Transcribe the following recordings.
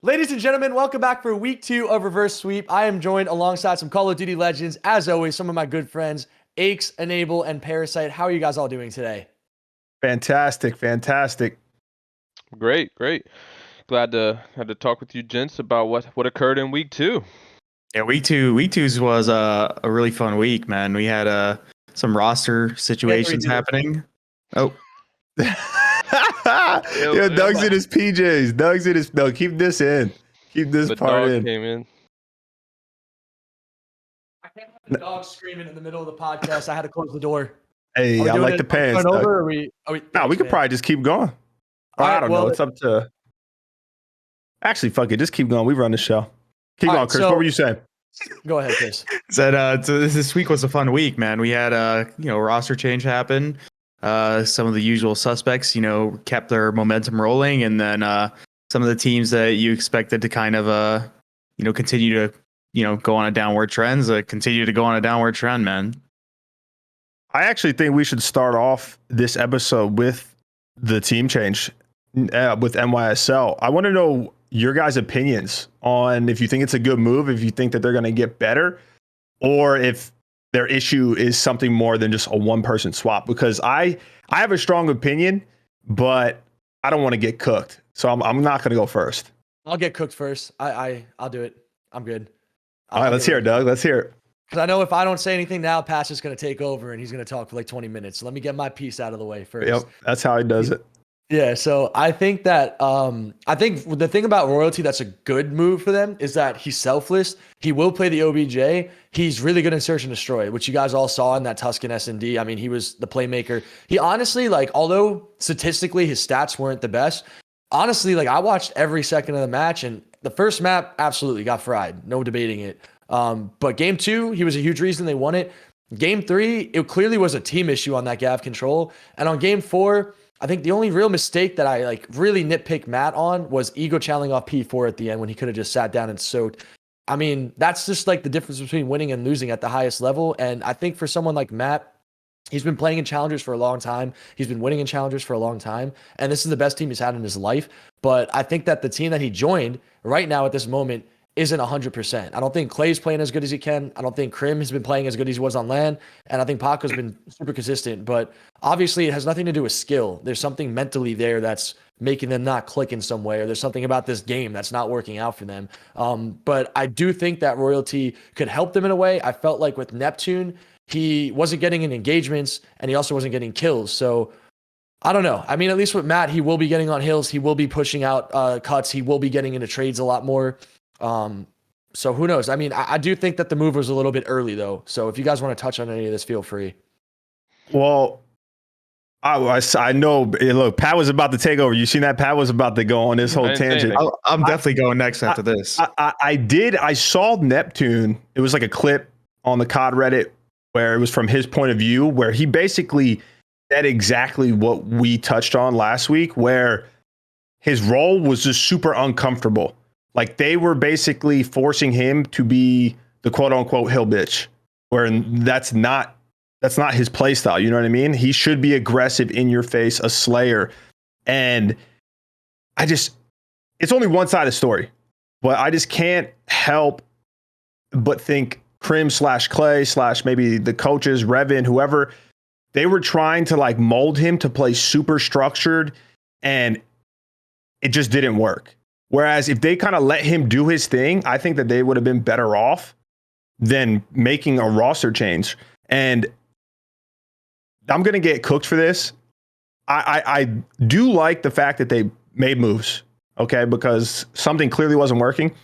Ladies and gentlemen, welcome back for week 2 of Reverse Sweep. I am joined alongside some Call of Duty legends, as always, some of my good friends, Aches, Enable, and Parasite. How are you guys all doing today? Fantastic. Great. Glad to have to talk with you gents about what occurred in week 2. Yeah, week two's was a really fun week, man. We had some roster situations happening. Oh. Yo, Doug's in his PJs. No, keep this in. Keep this part in. Came in. I can't have the dog screaming in the middle of the podcast. I had to close the door. Hey, I like the pants. Over, we could probably just keep going. I don't know. It's up to. Actually, fuck it. Just keep going. We run the show. Keep going, Chris. What were you saying? Go ahead, Chris. So this week was a fun week, man. We had roster change happen. Some of the usual suspects, kept their momentum rolling, and then some of the teams that you expected to kind of continue to go on a downward trend, continue to go on a downward trend, man. I actually think we should start off this episode with the team change with NYSL. I want to know your guys' opinions on if you think it's a good move, if you think that they're going to get better, or if their issue is something more than just a one-person swap. Because I have a strong opinion, but I don't want to get cooked, so I'm not going to go first. I'll get cooked first. I'll do it. I'm good. All right, let's hear it, Doug. Let's hear it. Because I know if I don't say anything now, Pat's just going to take over and he's going to talk for like 20 minutes. So let me get my piece out of the way first. Yep, that's how he does it. Yeah, so I think that I think the thing about Royalty that's a good move for them is that he's selfless. He will play the OBJ. He's really good in search and destroy, which you guys all saw in that Tuscan S&D. I mean, he was the playmaker. He honestly, although statistically his stats weren't the best, honestly, I watched every second of the match, and the first map absolutely got fried. No debating it. But game 2, he was a huge reason they won it. Game 3, it clearly was a team issue on that Gav control. And on game 4, I think the only real mistake that I really nitpick Matt on was ego channeling off P4 at the end when he could have just sat down and soaked. I mean, that's just the difference between winning and losing at the highest level. And I think for someone like Matt, he's been playing in Challengers for a long time. He's been winning in Challengers for a long time. And this is the best team he's had in his life. But I think that the team that he joined right now at this moment isn't 100%. I don't think Clay's playing as good as he can. I don't think Crim has been playing as good as he was on LAN. And I think Paco's been super consistent. But obviously, it has nothing to do with skill. There's something mentally there that's making them not click in some way. Or there's something about this game that's not working out for them. But I do think that Royalty could help them in a way. I felt like with Neptune, he wasn't getting in engagements, and he also wasn't getting kills. So I don't know. I mean, at least with Matt, he will be getting on hills. He will be pushing out cuts. He will be getting into trades a lot more. So who knows? I mean, I do think that the move was a little bit early though. So if you guys want to touch on any of this, feel free. Well, I know. Look, Pat was about to take over. You seen that? Pat was about to go on this whole tangent. I'm definitely going next after this. I saw Neptune. It was like a clip on the COD Reddit where it was from his point of view, where he basically said exactly what we touched on last week, where his role was just super uncomfortable. They were basically forcing him to be the quote unquote hill bitch, where that's not his play style. You know what I mean? He should be aggressive, in your face, a slayer. And it's only one side of the story, but I just can't help but think Crim/Clay/ maybe the coaches, Revin, whoever, they were trying to mold him to play super structured, and it just didn't work. Whereas if they kind of let him do his thing, I think that they would have been better off than making a roster change. And I'm going to get cooked for this. I do like the fact that they made moves, okay, because something clearly wasn't working.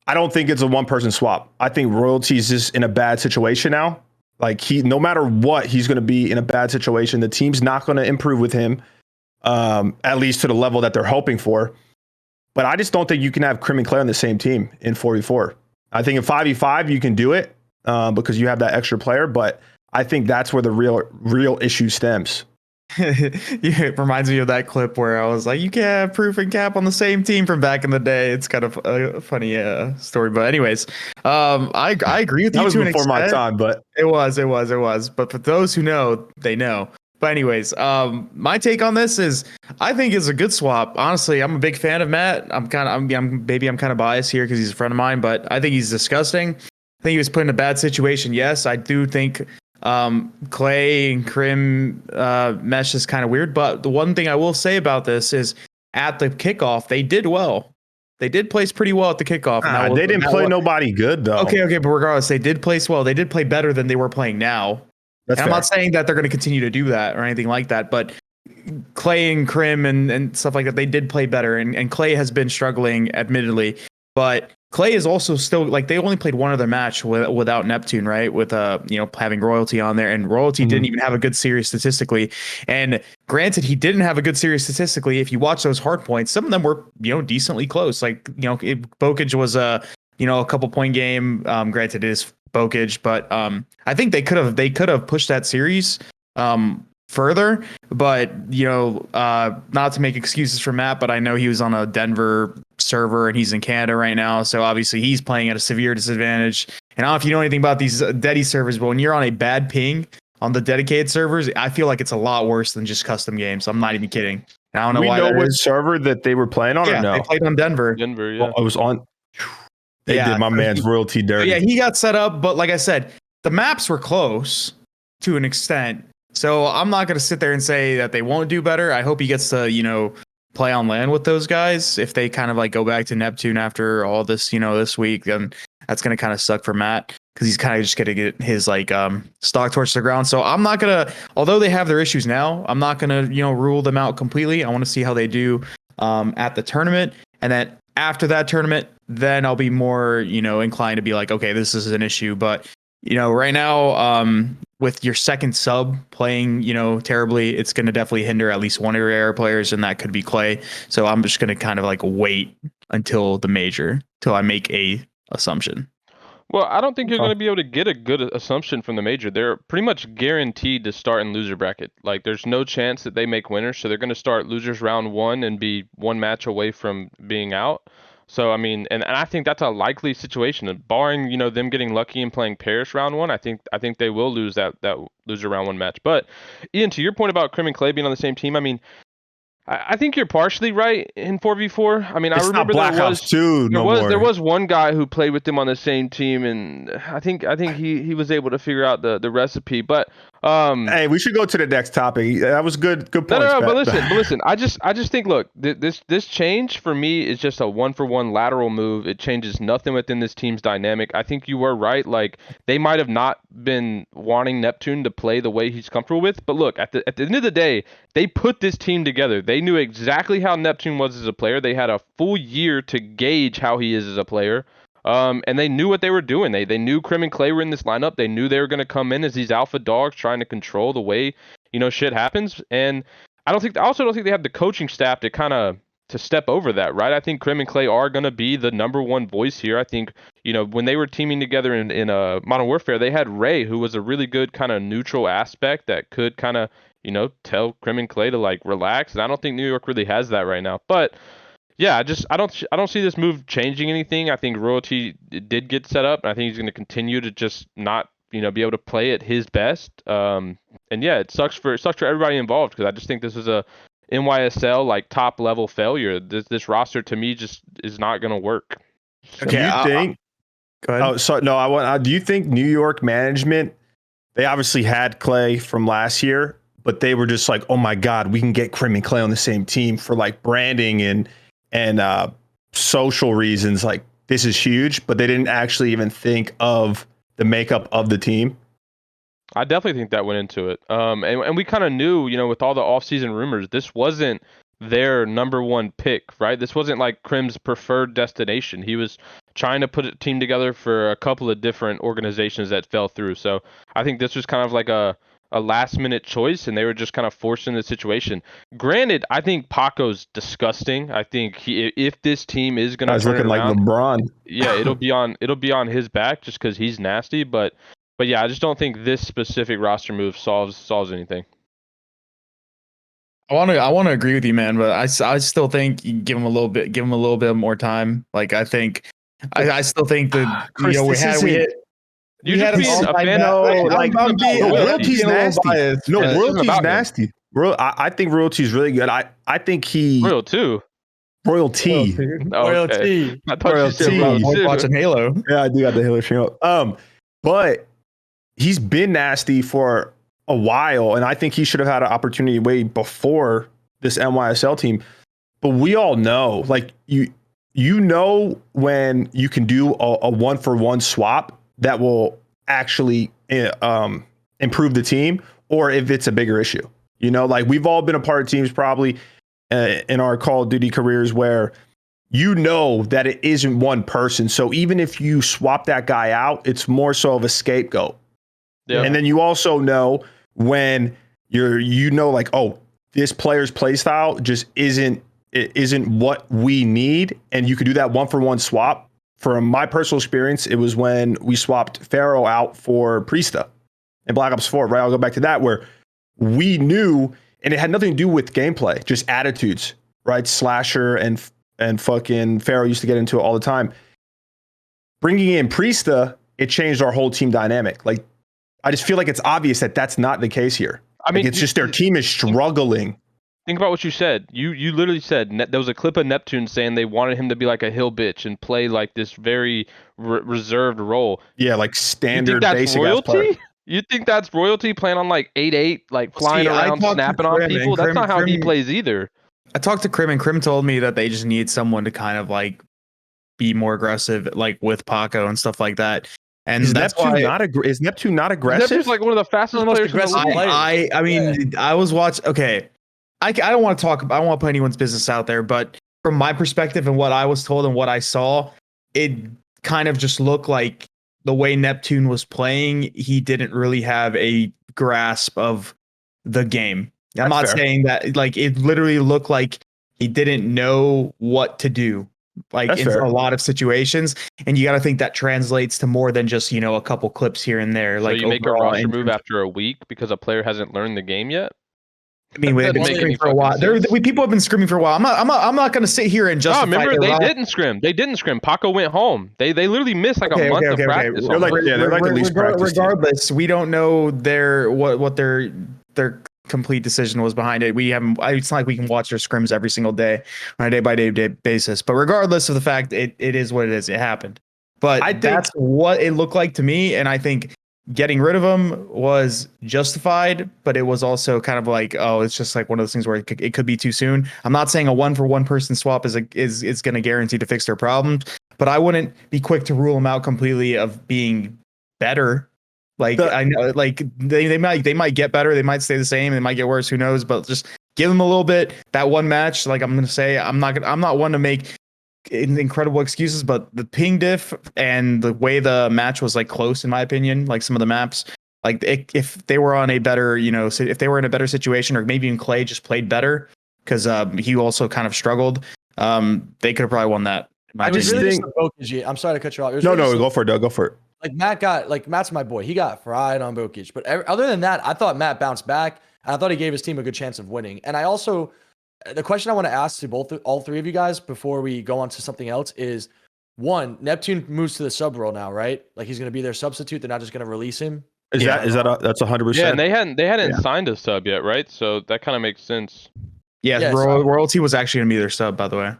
I don't think it's a one-person swap. I think Royalty's just in a bad situation now. No matter what, he's going to be in a bad situation. The team's not going to improve with him, at least to the level that they're hoping for. But I just don't think you can have Crim and Clay on the same team in 4v4. I think in 5v5 you can do it because you have that extra player, but I think that's where the real issue stems. It reminds me of that clip where I was like, you can't have Proof and Cap on the same team from back in the day. It's kind of a funny story. But anyways, I agree with you. That was before my time, but it was. But for those who know, they know. But anyways, my take on this is I think it's a good swap. Honestly, I'm a big fan of Matt. I'm kind of biased here because he's a friend of mine, but I think he's disgusting. I think he was put in a bad situation. Yes, I do think Clay and Crim mesh is kind of weird. But the one thing I will say about this is at the kickoff, they did well. They did place pretty well at the kickoff. They didn't play nobody good though. Okay, but regardless, they did place well. They did play better than they were playing now. And I'm not saying that they're going to continue to do that or anything like that, but Clay and Crim and stuff like that, they did play better. And Clay has been struggling, admittedly, but Clay is also still like they only played one other match without Neptune, right? With having Royalty on there, and Royalty didn't even have a good series statistically. And granted, he didn't have a good series statistically. If you watch those hard points, some of them were decently close. Like Bokage was a couple point game. Granted, it is Bokage, but I think they could have pushed that series further. But not to make excuses for Matt, but I know he was on a Denver server and he's in Canada right now, so obviously he's playing at a severe disadvantage. And I don't know if you know anything about these Dedi servers, but when you're on a bad ping on the dedicated servers, I feel like it's a lot worse than just custom games. I'm not even kidding. I don't know why. We know what server that they were playing on, or no? They played on Denver. Yeah. Well, I was on. They did my man's Royalty dirty. Yeah, he got set up, but like I said, the maps were close to an extent. So I'm not going to sit there and say that they won't do better. I hope he gets to, play on land with those guys. If they kind of like go back to Neptune after all this, this week, then that's going to kind of suck for Matt because he's kind of just going to get his stock torch to the ground. So I'm not going to, although they have their issues now, I'm not going to, rule them out completely. I want to see how they do at the tournament. And then after that tournament, then I'll be more, inclined to be like, okay, this is an issue. But, right now, with your second sub playing, terribly, it's going to definitely hinder at least one of your AR players, and that could be Clay. So I'm just going to kind of wait until the major, till I make a assumption. Well, I don't think you're going to be able to get a good assumption from the major. They're pretty much guaranteed to start in loser bracket. Like, there's no chance that they make winners, so they're going to start losers round 1 and be one match away from being out. So, I mean, and I think that's a likely situation. Barring, them getting lucky and playing Paris round 1, I think they will lose that loser round 1 match. But, Ian, to your point about Crim and Clay being on the same team, I mean, I think you're partially right in 4v4. I mean, I remember there was one guy who played with them on the same team, and I think he was able to figure out the recipe. But hey, we should go to the next topic. That was good points. No, but listen. I just think, look, this change for me is just a 1-for-1 lateral move. It changes nothing within this team's dynamic. I think you were right. Like, they might have not been wanting Neptune to play the way he's comfortable with, but look, at the end of the day, they put this team together. They knew exactly how Neptune was as a player. They had a full year to gauge how he is as a player. And they knew what they were doing. They knew Crim and Clay were in this lineup. They knew they were going to come in as these alpha dogs trying to control the way, shit happens. And I also don't think they have the coaching staff to step over that, right? I think Crim and Clay are going to be the number one voice here. I think, when they were teaming together in Modern Warfare, they had Ray, who was a really good kind of neutral aspect that could kind of, tell Crim and Clay to relax. And I don't think New York really has that right now. But yeah, I don't see this move changing anything. I think Royalty did get set up, and I think he's going to continue to just not, be able to play at his best. And yeah, it sucks for everybody involved, because I just think this is a NYSL top level failure. This roster to me just is not going to work. So, okay, do you think? Go ahead. Oh, so no, do you think New York management? They obviously had Clay from last year, but they were just like, oh my God, we can get Crim and Clay on the same team for branding and social reasons. This is huge, but they didn't actually even think of the makeup of the team. I definitely think that went into it. And we kind of knew, with all the offseason rumors, this wasn't their number one pick, right? This wasn't Crim's preferred destination. He was trying to put a team together for a couple of different organizations that fell through. So I think this was kind of a last minute choice, and they were just kind of forced in the situation. Granted, I think Paco's disgusting. I think if this team is going to turn it around, like LeBron. Yeah, it'll be on his back just because he's nasty. But yeah, I just don't think this specific roster move solves anything. I want to agree with you, man, but I still think you give him a little bit more time. I still think that Chris, You're We just had him being all a by fan now. of I'm- like, I'm being- No, I'm royalty's being a little nasty. biased, No, but- royalty's about him. nasty. I think royalty's really good. I think he Royal too. royalty. Oh, okay. Royalty. I thought you said Royalty. Royal Boys too. watching Halo. Yeah, I do got the Halo stream up. But he's been nasty for a while, and I think he should have had an opportunity way before this NYSL team. But we all know, like you know when you can do a 1-for-1 swap that will actually improve the team, or if it's a bigger issue. You know, like we've all been a part of teams probably in our Call of Duty careers where you know that it isn't one person. So even if you swap that guy out, it's more so of a scapegoat. Yeah. And then you also know when like, oh, this player's play style just isn't what we need. And you could do that 1-for-1 swap. From my personal experience, it was when we swapped Pharaoh out for Priesta in Black Ops 4, right? I'll go back to that, where we knew, and it had nothing to do with gameplay, just attitudes, right? Slasher and fucking Pharaoh used to get into it all the time. Bringing in Priesta, it changed our whole team dynamic. Like, I just feel like it's obvious that that's not the case here. I mean, like, it's just their team is struggling. Think about what you said. You literally said there was a clip of Neptune saying they wanted him to be like a hill bitch and play like this very reserved role. Yeah, like You standard think that's basic ass player. royalty? You think that's royalty playing on like 8-8, like flying around, snapping on people? That's not how he plays either. I talked to Crim, and Crim told me that they just need someone to kind of like be more aggressive, like with Paco and stuff like that. And Is that's Neptune why is Neptune not aggressive? Neptune's like one of the fastest One of the players most in the aggressive league. players. I mean, I was watching. Okay, I don't want to talk. I don't want to put anyone's business out there, but from my perspective and what I was told and what I saw, it kind of just looked like the way Neptune was playing, he didn't really have a grasp of the game. I'm not That's fair. saying that, like, it literally looked like he didn't know what to do, like That's in fair. a lot of situations. And you got to think that translates to more than just, you know, a couple clips here and there. So Like, you make a overall roster in move terms of- after a week because a player hasn't learned the game yet? I mean, they've Doesn't been make screaming any for a while. fucking sense. People have been screaming for a while. I'm not going to sit here and No, justify. remember their they route. didn't scrim. They didn't scrim. Paco went home. They literally missed like a month of practice. They're like- yeah, they're like the least practiced team. Regardless, we don't know what their complete decision was behind it. We haven't. It's not like we can watch their scrims every single day on a day by day basis. But regardless of the fact, it is what it is. It happened. But I think- that's what it looked like to me, and I think getting rid of him was justified, but it was also kind of like, oh, it's just like one of those things where it could be too soon. I'm not saying a 1-for-1 person swap is going to guarantee to fix their problems, but I wouldn't be quick to rule them out completely of being better. Like, I know, like they might get better, they might stay the same, they might get worse, who knows? But just give them a little bit. That one match, like I'm gonna say, I'm not one to make incredible excuses, but the ping diff and the way the match was like close, in my opinion, like some of the maps, like if they were on a better, you know, if they were in a better situation, or maybe even Clay just played better because he also kind of struggled, they could have probably won that. in my I was opinion. really just Bokic. I'm sorry to cut you off. It was No, really no, just go for it, Doug. Go for it. like Matt's my boy. He got fried on Bokic. But other than that, I thought Matt bounced back. And I thought he gave his team a good chance of winning. And I also, the question I want to ask to all three of you guys before we go on to something else is, one, Neptune moves to the sub role now, right? Like he's going to be their substitute. They're not just going to release him. That's 100%? Yeah, and they hadn't Yeah. signed a sub yet, right? So that kind of makes sense. Yeah, Yeah, royalty was actually gonna be their sub, by the way.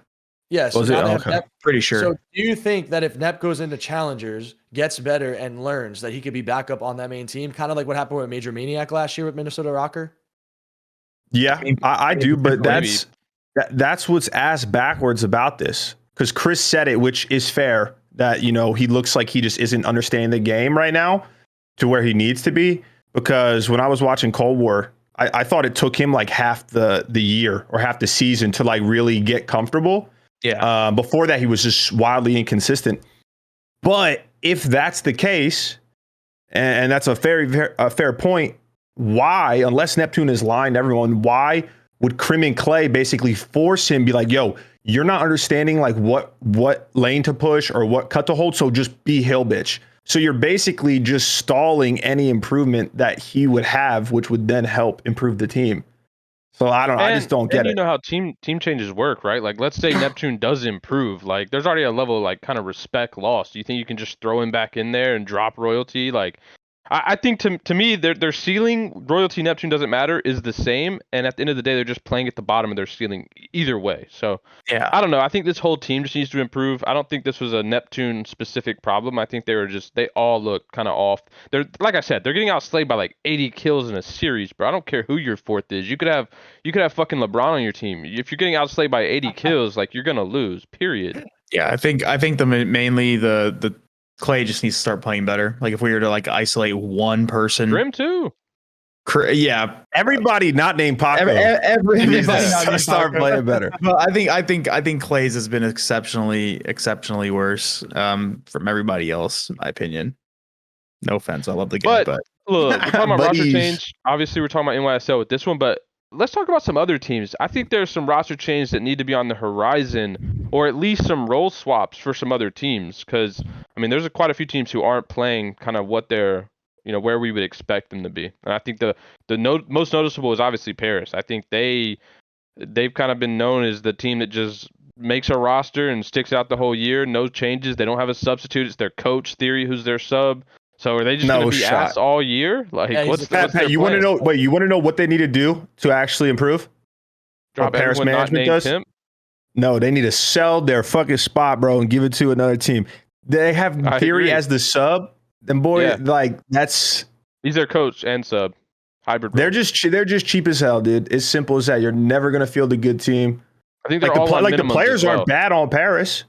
Yeah, so Was it? now they Oh, have okay. Nep. Pretty sure. So do you think that if Nep goes into Challengers, gets better, and learns that he could be back up on that main team, kind of like what happened with Major Maniac last year with Minnesota ROKKR? Yeah, I do, but Maybe. that's what's ass backwards about this. Because Chris said it, which is fair, that, you know, he looks like he just isn't understanding the game right now to where he needs to be. Because when I was watching Cold War, I thought it took him like half the year or half the season to like really get comfortable. Yeah. Before that, he was just wildly inconsistent. But if that's the case, and that's a fair point, why, unless Neptune is lying to everyone, why would Crim and Clay basically force him, be like, yo, you're not understanding like what lane to push or what cut to hold, so just be hill bitch. So you're basically just stalling any improvement that he would have, which would then help improve the team. So I just don't get and it. you know how team changes work, right? Like, let's say Neptune does improve. Like, there's already a level of, like, kind of respect lost. Do you think you can just throw him back in there and drop royalty? Like, I think to me, their ceiling, royalty Neptune doesn't matter, is the same. And at the end of the day, they're just playing at the bottom of their ceiling either way. So Yeah. I don't know. I think this whole team just needs to improve. I don't think this was a Neptune specific problem. I think they all look kind of off. They're, like I said, they're getting outslayed by like 80 kills in a series, bro. I don't care who your fourth is. You could have fucking LeBron on your team. If you're getting outslayed by 80 kills, like, you're gonna lose. Period. Yeah, I think mainly the Clay just needs to start playing better. Like, if we were to like isolate one person, Grim too. yeah, Everybody not named Paco. everybody needs to not named start Paco. playing better. But I think Clay's has been exceptionally worse from everybody else, in my opinion. No offense, I love the game, but Look, we're talking about roster Buddies. change. Obviously, we're talking about NYSL with this one, but let's talk about some other teams. I think there's some roster changes that need to be on the horizon, or at least some role swaps for some other teams. Because I mean, there's quite a few teams who aren't playing kind of what they're, where we would expect them to be. And I think the most noticeable is obviously Paris. I think they've kind of been known as the team that just makes a roster and sticks out the whole year. No changes. They don't have a substitute. It's their coach Theory who's their sub. So are they just going to be ass all year? Like, Yeah, what's Pat, their you want to plan? know? Wait, you want to know what they need to do to actually improve? Drop what Paris everyone not management named does? Simp? No, they need to sell their fucking spot, bro, and give it to another team. They have I Theory agree. as the sub, and boy, Yeah. like that's He's their coach and sub. Hybrid. they're role. just cheap as hell, dude. It's simple as that. You're never gonna field a good team. I think they're Like all on the minimums players as well. aren't bad on Paris,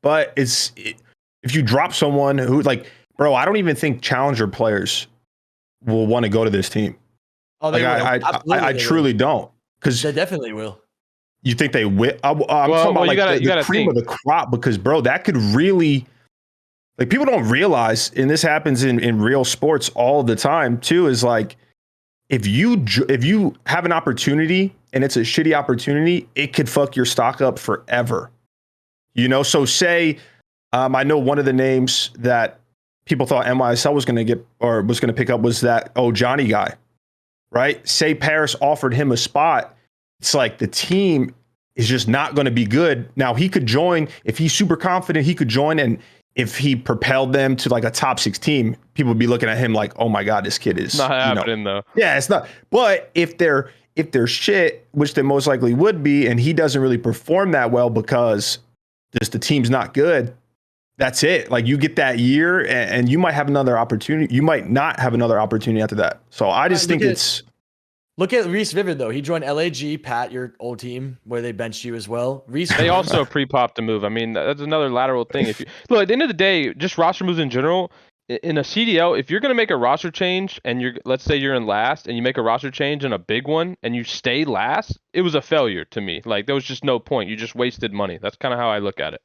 but if you drop someone who like, bro, I don't even think challenger players will want to go to this team. Oh, Like they will. I Absolutely they truly don't, because will. They definitely will. you think they will. I'm talking well, about you like gotta- the you gotta cream think. of the crop, because bro, that could really, like, people don't realize, and this happens in real sports all the time too, is like, if you have an opportunity and it's a shitty opportunity, it could fuck your stock up forever. So say, I know one of the names that people thought NYSL was going to get or was going to pick up was that Johnny guy, right? Say Paris offered him a spot. It's like the team is just not going to be good. Now he could join if he's super confident. He could join, and if he propelled them to like a top 6 team, people would be looking at him like, "Oh my god, this kid is Not happening though. Yeah, it's not. But if they're shit, which they most likely would be, and he doesn't really perform that well because just the team's not good, that's it. Like, you get that year, and you might have another opportunity. You might not have another opportunity after that. So I just think it's. Look at Reese Vivid though. He joined LAG, Pat, your old team, where they benched you as well. Reese. They also pre-popped a move. I mean, that's another lateral thing. If you look at the end of the day, just roster moves in general. In a CDL, if you're going to make a roster change and let's say you're in last and you make a roster change in a big one and you stay last, it was a failure to me. Like, there was just no point. You just wasted money. That's kind of how I look at it.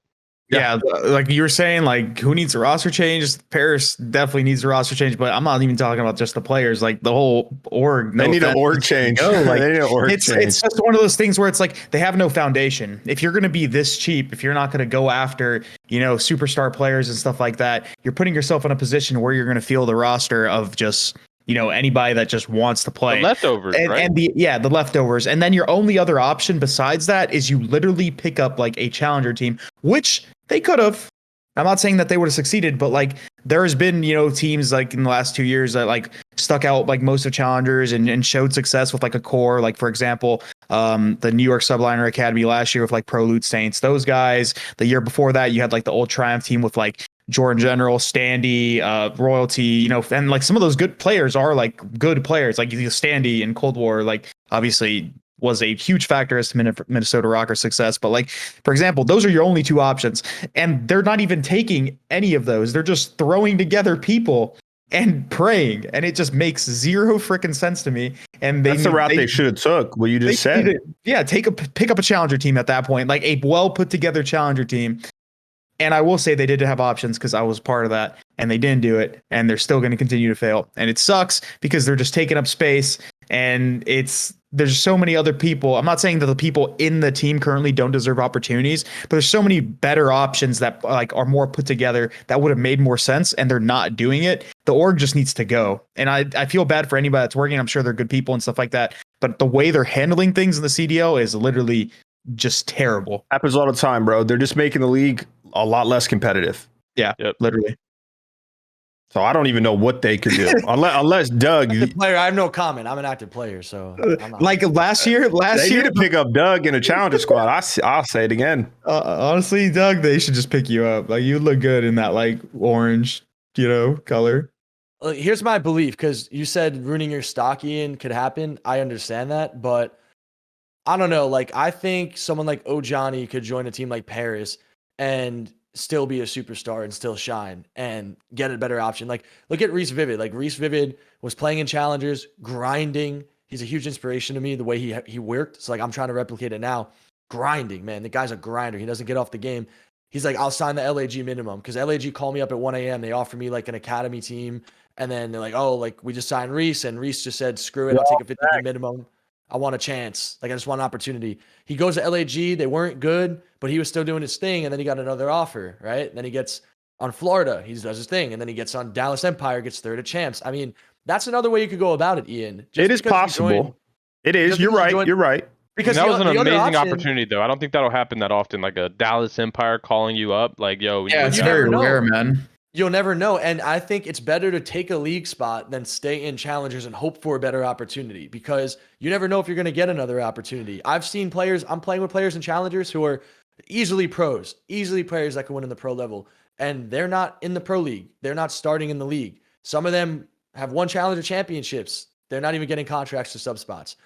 yeah, like you were saying, like, who needs a roster change? Paris definitely needs a roster change, but I'm not even talking about just the players, like the whole org. They need an org change. Like, They need an org it's change. just one of those things where it's like they have no foundation. If you're going to be this cheap, if you're not going to go after, superstar players and stuff like that, you're putting yourself in a position where you're going to field a roster of just, anybody that just wants to play. The leftovers, right? And the leftovers. And then your only other option besides that is you literally pick up like a challenger team, which they could have. I'm not saying that they would have succeeded, but like there has been, teams like in the last 2 years that like stuck out like most of challengers and showed success with like a core, like for example, the New York Subliner Academy last year with like Pro Loot Saints, those guys. The year before that, you had like the Old Triumph team with like Jordan General, Standy, Royalty, and like some of those good players are like good players, like Standy and Cold War, like obviously was a huge factor as to Minnesota ROKKR success. But like, for example, those are your only 2 options, and they're not even taking any of those. They're just throwing together people and praying, and it just makes zero freaking sense to me. And That's the route they should have took. What you just said. Pick up a challenger team at that point, like a well put together challenger team. And I will say they did have options because I was part of that, and they didn't do it, and they're still going to continue to fail. And it sucks because they're just taking up space, and there's so many other people. I'm not saying that the people in the team currently don't deserve opportunities, but there's so many better options that like are more put together that would have made more sense, and they're not doing it. The org just needs to go. And I feel bad for anybody that's working. I'm sure they're good people and stuff like that, but the way they're handling things in the CDL is literally just terrible. Happens all the time, bro. They're just making the league a lot less competitive. Yeah, Yep. literally. So I don't even know what they could do unless Doug. Active player, I have no comment. I'm an active player, so I'm not. Like last year, They need to pick up Doug in a challenger squad. I'll say it again. honestly, Doug, they should just pick you up. Like you look good in that like orange, color. Here's my belief, because you said ruining your stock, Ian, could happen. I understand that, but I don't know. Like, I think someone like Johnny could join a team like Paris and still be a superstar and still shine and get a better option. Like, look at Reese Vivid. Like, Reese Vivid was playing in challengers, grinding. He's a huge inspiration to me, the way he worked. So, like, I'm trying to replicate it now. Grinding, man. The guy's a grinder. He doesn't get off the game. He's like, I'll sign the LAG minimum, because LAG called me up at 1 a.m. They offered me like an academy team. And then they're like, oh, like we just signed Reese. And Reese just said, screw it. I'll take a 50 minimum. I want a chance. Like, I just want an opportunity. He goes to LAG. They weren't good, but he was still doing his thing. And then he got another offer, right? And then he gets on Florida. He does his thing. And then he gets on Dallas Empire, gets third at champs. I mean, that's another way you could go about it, Ian. It is possible. It is. You're right. You're right. Because that was an amazing opportunity, though. I don't think that'll happen that often. Like a Dallas Empire calling you up, like, yo. Yeah, it's very rare, man. You'll never know. And I think it's better to take a league spot than stay in challengers and hope for a better opportunity, because you never know if you're going to get another opportunity. I've seen players, I'm playing with players in challengers who are easily pros, easily players that can win in the pro level. And they're not in the pro league. They're not starting in the league. Some of them have won challenger championships. They're not even getting contracts to sub spots.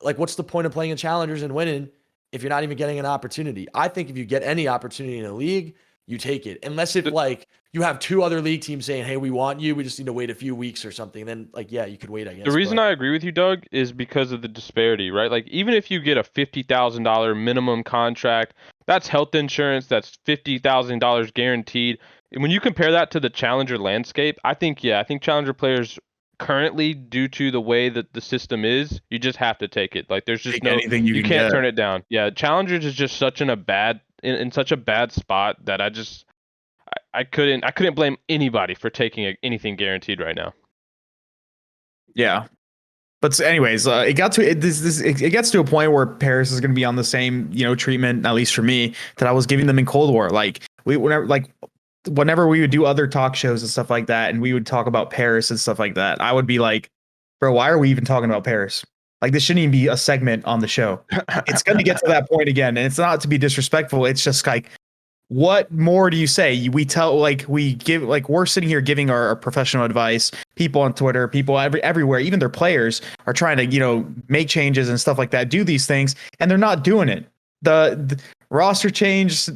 Like, what's the point of playing in challengers and winning if you're not even getting an opportunity? I think if you get any opportunity in a league, you take it. Unless if like you have two other league teams saying, hey, we want you, we just need to wait a few weeks or something. Then like, yeah, you could wait, I guess. The reason I agree with you, Doug, is because of the disparity, right? Like, even if you get a $50,000 minimum contract, that's health insurance, that's $50,000 guaranteed. And when you compare that to the challenger landscape, I think challenger players currently, due to the way that the system is, you just have to take it. Like, there's just anything you can't turn it down. Yeah, challengers is just such in such a bad spot that I couldn't blame anybody for taking anything guaranteed right now. Yeah. But anyways, it got to it gets to a point where Paris is going to be on the same, treatment, at least for me, that I was giving them in Cold War. Like, whenever we would do other talk shows and stuff like that, and we would talk about Paris and stuff like that, I would be like, bro, why are we even talking about Paris? Like, this shouldn't even be a segment on the show. It's going to get to that point again. And it's not to be disrespectful. It's just like, what more do you say? We're sitting here giving our professional advice. People on Twitter, people everywhere, even their players are trying to, make changes and stuff like that, do these things, and they're not doing it. The roster change,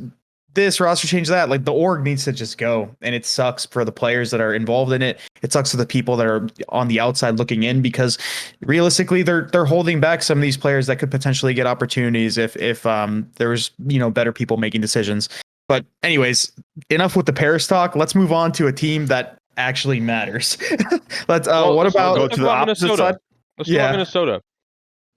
this roster change, that, like, the org needs to just go. And it sucks for the players that are involved in it. It sucks for the people that are on the outside looking in, because realistically they're holding back some of these players that could potentially get opportunities if there was, better people making decisions. But anyways, enough with the Paris talk. Let's move on to a team that actually matters. Let's what about go to the opposite side? Let's talk Minnesota.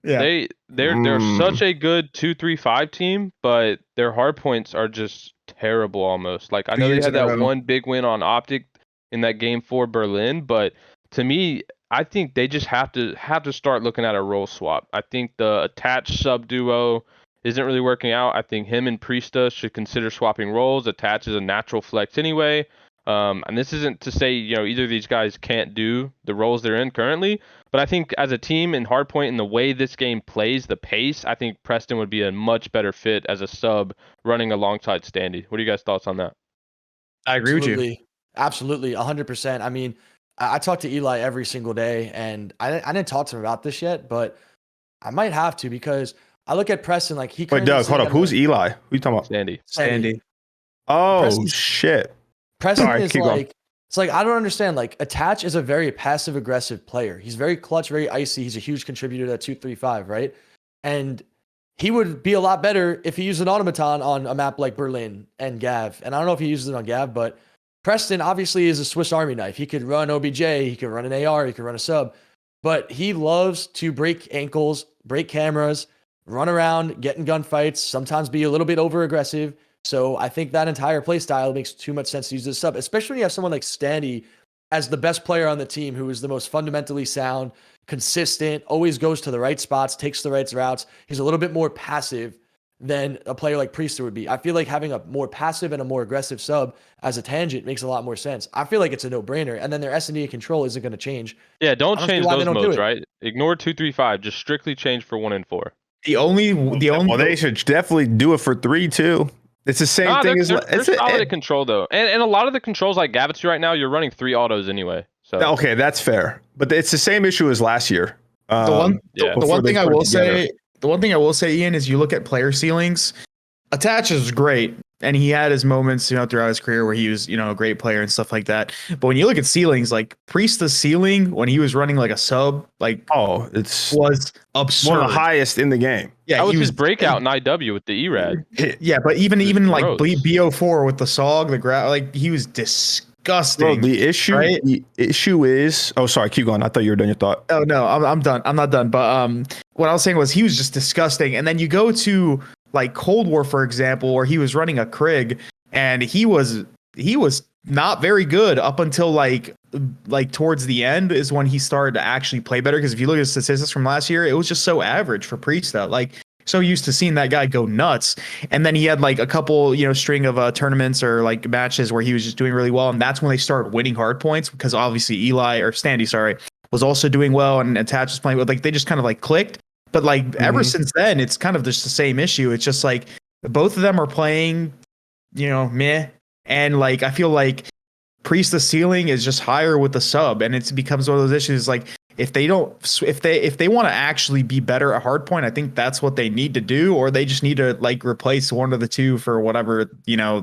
Yeah. They're such a good 2-3-5 team, but their hard points are just terrible almost. Like, I know they had that one big win on OpTic in that game for Berlin, but to me, I think they just have to start looking at a role swap. I think the attached sub duo isn't really working out. I think him and Priesta should consider swapping roles. Attach is a natural flex anyway. And this isn't to say, either of these guys can't do the roles they're in currently, but I think as a team in hardpoint and the way this game plays, the pace, I think Preston would be a much better fit as a sub running alongside Standy. What are you guys' thoughts on that? I agree with you. Absolutely. 100%. I mean, I talk to Eli every single day, and I didn't talk to him about this yet, but I might have to, because I look at Preston like he. Wait, Doug, hold up. Who's Eli? Who you talking about? Standy. Oh, shit. Preston is like, it's like, I don't understand. Like, Attach is a very passive aggressive player. He's very clutch, very icy. He's a huge contributor to 2-3-5, right? And he would be a lot better if he used an automaton on a map like Berlin and Gav. And I don't know if he uses it on Gav, but Preston obviously is a Swiss Army knife. He could run OBJ, he could run an AR, he could run a sub, but he loves to break ankles, break cameras, run around, get in gunfights, sometimes be a little bit over aggressive. So I think that entire play style makes too much sense to use this sub, especially when you have someone like Standy as the best player on the team, who is the most fundamentally sound, consistent, always goes to the right spots, takes the right routes. He's a little bit more passive than a player like Priester would be. I feel like having a more passive and a more aggressive sub as a tangent makes a lot more sense. I feel like it's a no-brainer. And then their S&D and control isn't going to change. Yeah, don't change why they those don't do modes, it. right? Ignore 2-3-5. Just strictly change for 1 and 4. Well, they should definitely do it for 3 too. It's the same thing as they're solid at control though, and a lot of the controls like Gavitsu right now, you're running 3 autos anyway. So okay, that's fair, but it's the same issue as last year. The one thing I will say, Ian, is you look at player ceilings. Attach is great, and he had his moments, throughout his career where he was, a great player and stuff like that. But when you look at ceilings, like Priest's ceiling when he was running like a sub, was absurd. One of the highest in the game. Yeah, that was his breakout in IW with the ERAD. Yeah, but even like BO4 with the SOG, he was disgusting. Bro, the issue is. Oh, sorry. Keep going. I thought you were done your thought. Oh no, I'm done. I'm not done. But what I was saying was he was just disgusting. And then you go to like Cold War, for example, where he was running a Krig, and he was not very good up until like towards the end is when he started to actually play better. Because if you look at the statistics from last year, it was just so average for Priesta. Like, so used to seeing that guy go nuts. And then he had like a couple, string of tournaments or like matches where he was just doing really well. And that's when they started winning hard points, because obviously Standy was also doing well, and Attach was playing well. Like, they just kind of like clicked. But like ever since then, it's kind of just the same issue. It's just like both of them are playing, meh. And like, I feel like Priest's ceiling is just higher with the sub, and it becomes one of those issues. Like, if they want to actually be better at hardpoint, I think that's what they need to do, or they just need to like replace one of the two for whatever,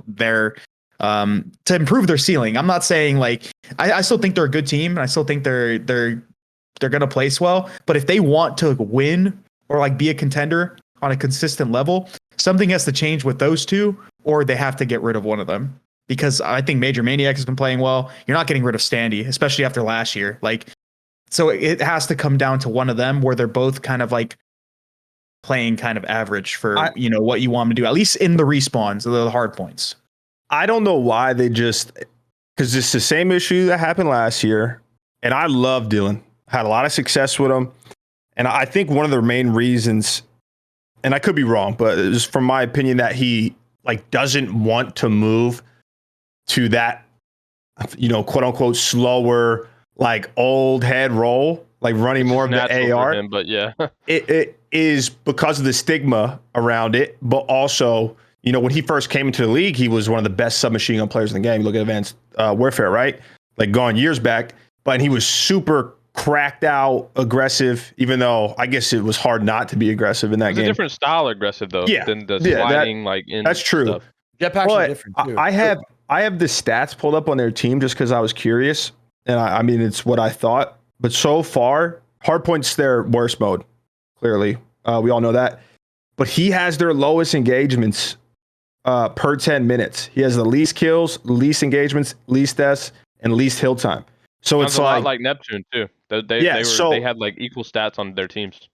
their to improve their ceiling. I'm not saying like I still think they're a good team, and I still think they're gonna place well. But if they want to win or like be a contender on a consistent level, something has to change with those two, or they have to get rid of one of them. Because I think Major Maniac has been playing well. You're not getting rid of Standy, especially after last year. Like, so it has to come down to one of them where they're both kind of like playing kind of average for what you want them to do, at least in the respawns, the hard points. I don't know why because it's the same issue that happened last year, and I love Dylan. Had a lot of success with him, and I think one of the main reasons, and I could be wrong, but it's from my opinion, that he like doesn't want to move to that, quote unquote slower, like old head roll, like running more of the AR. Him, but yeah, it is because of the stigma around it, but also, when he first came into the league, he was one of the best submachine gun players in the game. You look at Advanced Warfare, right? Like going years back, but he was super cracked out, aggressive, even though I guess it was hard not to be aggressive in that game. It's a different style aggressive though, than the sliding that's true. Stuff. Jetpacks are different too. I have the stats pulled up on their team just because I was curious, and I mean it's what I thought. But so far, hardpoint's their worst mode. Clearly, we all know that. But he has their lowest engagements per 10 minutes. He has the least kills, least engagements, least deaths, and least hill time. So Sounds it's a lot like Neptune too. They had like equal stats on their teams.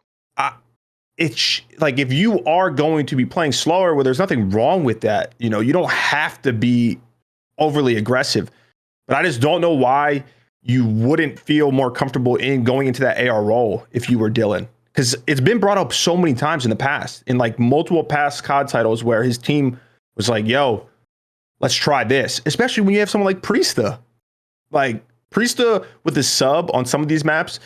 It's like if you are going to be playing slower, well, there's nothing wrong with that. You don't have to be overly aggressive. But I just don't know why you wouldn't feel more comfortable in going into that AR role if you were Dylan. Because it's been brought up so many times in the past, in like multiple past COD titles where his team was like, yo, let's try this. Especially when you have someone like Priesta. Like Priesta with the sub on some of these maps,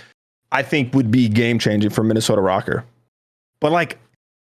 I think would be game changing for Minnesota ROKKR. But like,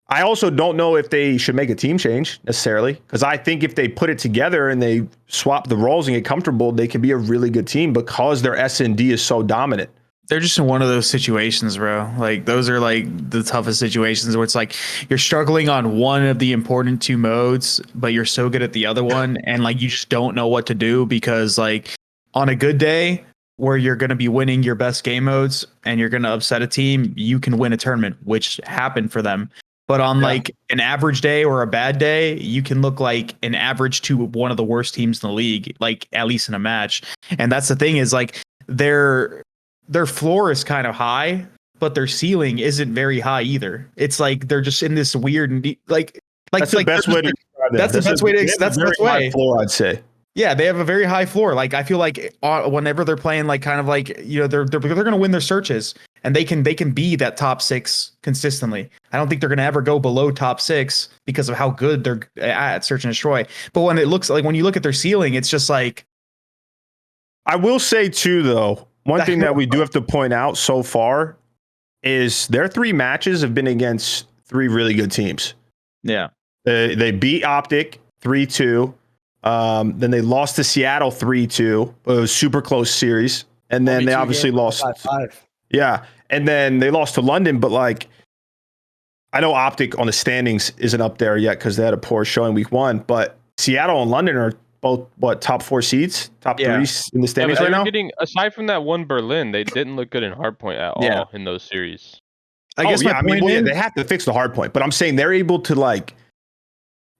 I also don't know if they should make a team change necessarily, because I think if they put it together and they swap the roles and get comfortable, they can be a really good team because their S&D is so dominant. They're just in one of those situations, bro. Like, those are like the toughest situations where it's like you're struggling on one of the important 2 modes, but you're so good at the other one, and like you just don't know what to do, because like on a good day where you're going to be winning your best game modes and you're going to upset a team, you can win a tournament, which happened for them. But on like an average day or a bad day, you can look like an average to one of the worst teams in the league, like at least in a match. And that's the thing, is like their floor is kind of high, but their ceiling isn't very high either. It's like they're just in this weird that's the best way to describe it. That's the best way to that's the best way. Floor, I'd say. Yeah, they have a very high floor. Like, I feel like whenever they're playing, like kind of like, they're going to win their searches, and they can be that top 6 consistently. I don't think they're going to ever go below top 6 because of how good they're at search and destroy. But when it looks like, when you look at their ceiling, it's just like, I will say too, though, one thing that we do have to point out so far is their 3 matches have been against 3 really good teams. yeah, They beat OpTic 3-2. Then they lost to Seattle 3-2. It was a super close series. And then they obviously lost. 5-5. Yeah. And then they lost to London. But like, I know OpTic on the standings isn't up there yet because they had a poor showing week 1. But Seattle and London are both, top 4 seeds? Top 3 in the standings right now? Aside from that one Berlin, they didn't look good in hardpoint at all in those series. I guess I mean, they have to fix the hard point, but I'm saying they're able to like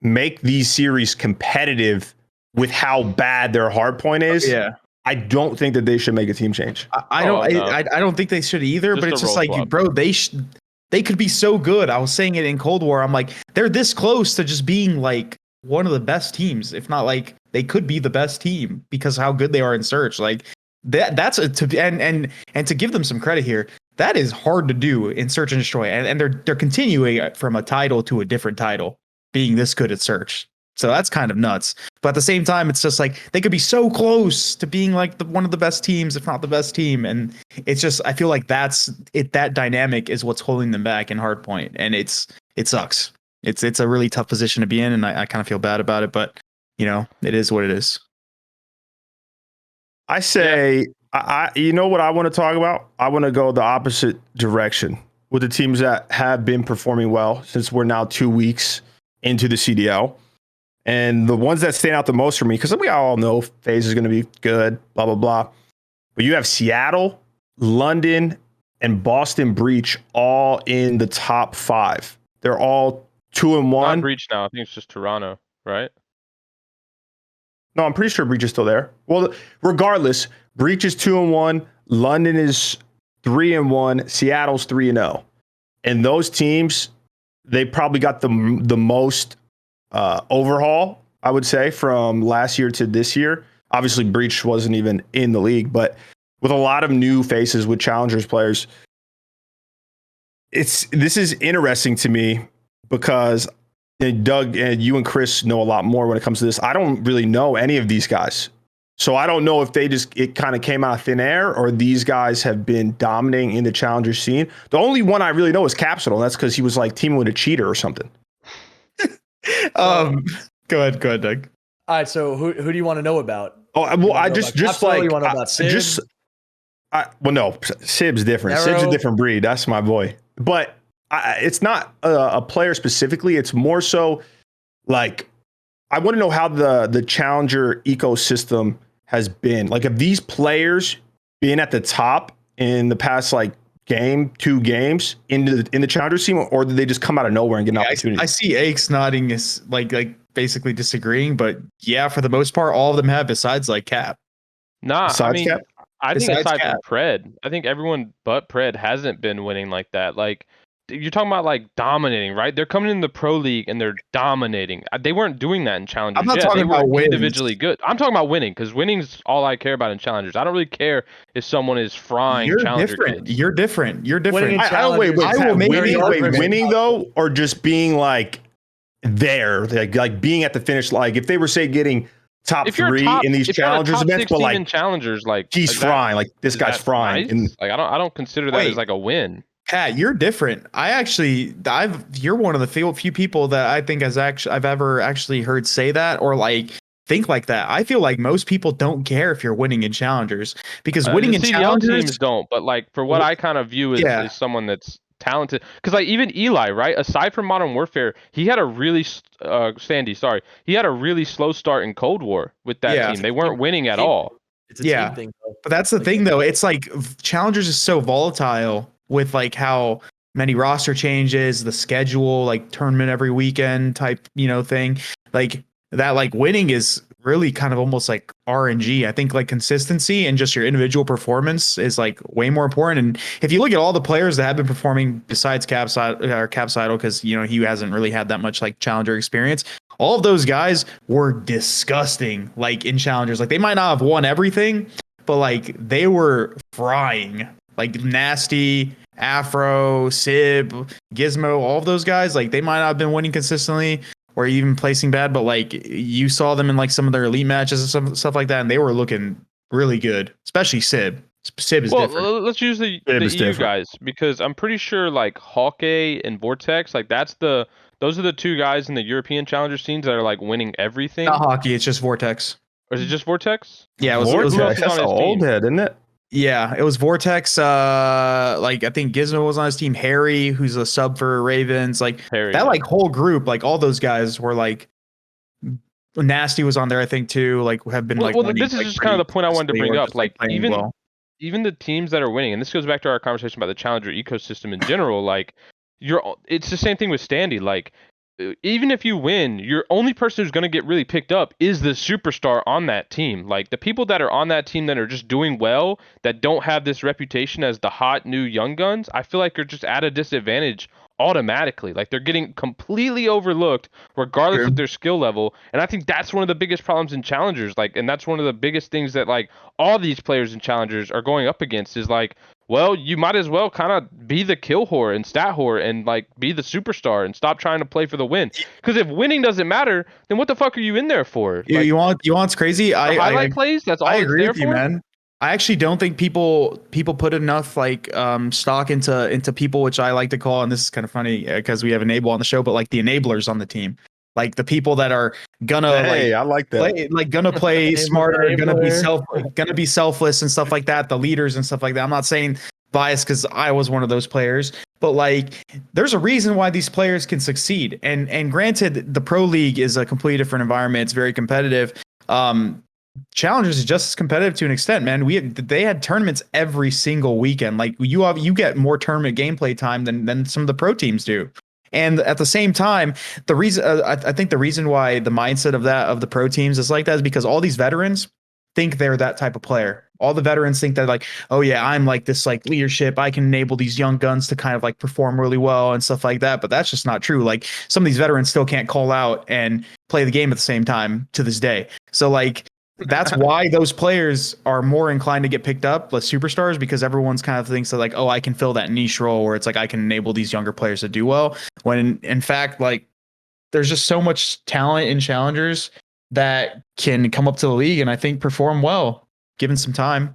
make these series competitive with how bad their hard point is. Yeah. I don't think that they should make a team change. I don't think they should either, but it's just like, bro, they could be so good. I was saying it in Cold War. I'm like, they're this close to just being like one of the best teams, if not like they could be the best team because of how good they are in search. Like that's and to give them some credit here, that is hard to do in search and destroy. And they're continuing from a title to a different title, being this good at search. So that's kind of nuts. But at the same time, it's just like they could be so close to being like one of the best teams, if not the best team. And it's just, I feel like that dynamic is what's holding them back in hardpoint. And it sucks. It's a really tough position to be in. And I kind of feel bad about it, but you know, it is what it is. I say, you know what I want to talk about? I want to go the opposite direction with the teams that have been performing well since we're now 2 weeks into the CDL. And the ones that stand out the most for me, because we all know FaZe is going to be good, blah, blah, blah. But you have Seattle, London, and Boston Breach all in the top 5. They're all 2-1. Not Breach now. I think it's just Toronto, right? No, I'm pretty sure Breach is still there. Well, regardless, Breach is 2-1. London is 3-1. Seattle's 3-0. And those teams, they probably got the most overhaul, I would say, from last year to this year. Obviously, Breach wasn't even in the league, but with a lot of new faces with Challengers players, this is interesting to me because Doug and you and Chris know a lot more when it comes to this. I don't really know any of these guys. So I don't know if it kind of came out of thin air or these guys have been dominating in the Challenger scene. The only one I really know is Capsule, and that's because he was like teaming with a cheater or something. Go ahead, Doug. All right, so who do you want to know about? Oh, well, I just like you want to know about Sib? Well, no, Sib's different. Sib's a different breed. That's my boy. But it's not a player specifically. It's more so like I want to know how the Challenger ecosystem has been. Like, have these players been at the top in the past like two games in the Challenger scene, or did they just come out of nowhere and get an opportunity? I see Aches nodding is like basically disagreeing, but yeah, for the most part, all of them have besides like Cap. Nah, besides I mean, Cap? I think Besides aside Cap. from Pred, I think everyone but Pred hasn't been winning like that. Like, you're talking about like dominating, right? They're coming in the pro league and they're dominating. They weren't doing that in Challengers. I'm not yet. talking They were about wins. individually good. I'm talking about winning because winning's all I care about in Challengers. I don't really care if someone is frying You're Challenger different. kids. You're different. Winning in I don't wait. Challengers, I will make Winning though, or just being like there, like being at the finish. Like if they were say getting top If you're 3 top, in these if you're on a Challengers top events, but 16 like in Challengers, like he's like frying, like this is guy's that frying. nice? And Like I don't consider that Wait. as like a win. Pat, you're different. You're one of the few people that I think I've ever actually heard say that or like think like that. I feel like most people don't care if you're winning in Challengers because winning The in CDL Challengers teams don't, but like for what I kind of view as someone that's talented, because like even eLLeY, right? Aside from Modern Warfare, he had a really he had a really slow start in Cold War with that team. They weren't winning at all. It's a team thing, though. But that's the thing, though. It's like Challengers is so volatile with like how many roster changes, the schedule, like tournament every weekend type, thing. Like that, like winning is really kind of almost like RNG. I think like consistency and just your individual performance is like way more important. And if you look at all the players that have been performing besides Capsidle, because he hasn't really had that much like Challenger experience. All of those guys were disgusting, like in Challengers. Like they might not have won everything, but like they were frying Like Nasty, Afro, Sib, Gizmo, all of those guys, like they might not have been winning consistently or even placing bad, but like you saw them in like some of their elite matches and stuff like that, and they were looking really good, especially Sib. Sib is different. Let's use the Sib is EU different. guys, because I'm pretty sure like Hawkeye and Vortex, like those are the two guys in the European challenger scenes that are like winning everything. Not hockey, it's just Vortex. Or is it just Vortex? Yeah, it was Vortex, who else is that's on an his old team? head, isn't it? Yeah, it was Vortex. Like I think Gizmo was on his team. Harry, who's a sub for Ravens. Like Harry, that, yeah. like whole group, like all those guys were like. Nasty was on there, I think, too. Like have been like. Well, winning, this is like, just kind of the point I wanted to pretty bring consistently or up. just, Like playing well. even the teams that are winning, and this goes back to our conversation about the challenger ecosystem in general. Like it's the same thing with Standy. Like even if you win, your only person who's going to get really picked up is the superstar on that team. Like the people that are on that team that are just doing well, that don't have this reputation as the hot new young guns, I feel like are just at a disadvantage automatically. Like they're getting completely overlooked regardless True. of their skill level. And I think that's one of the biggest problems in challengers. Like, and that's one of the biggest things that like all these players in challengers are going up against is like, well, you might as well kind of be the kill whore and stat whore and like be the superstar and stop trying to play for the win. Because if winning doesn't matter, then what the fuck are you in there for? Yeah, Like, you want what's crazy? the highlight plays. That's all I it's agree there with you, for? man. I actually don't think people put enough like stock into people, which I like to call, and this is kind of funny because we have Enable on the show, but like the enablers on the team, like the people that are gonna Hey, I like that. gonna play smarter, Enabler. gonna be selfless and stuff like that. The leaders and stuff like that. I'm not saying biased because I was one of those players, but like there's a reason why these players can succeed. And granted, the pro league is a completely different environment. It's very competitive. Challengers is just as competitive to an extent, man. They had tournaments every single weekend. Like you get more tournament gameplay time than some of the pro teams do. And at the same time, the reason I think the reason why the mindset of the pro teams is like that is because all these veterans think they're that type of player. All the veterans think that like, oh yeah, I'm like this like leadership. I can enable these young guns to kind of like perform really well and stuff like that. But that's just not true. Like some of these veterans still can't call out and play the game at the same time to this day. So like that's why those players are more inclined to get picked up, less superstars, because everyone's kind of thinks that like, oh, I can fill that niche role where it's like I can enable these younger players to do well. When in fact, like there's just so much talent in challengers that can come up to the league and I think perform well given some time.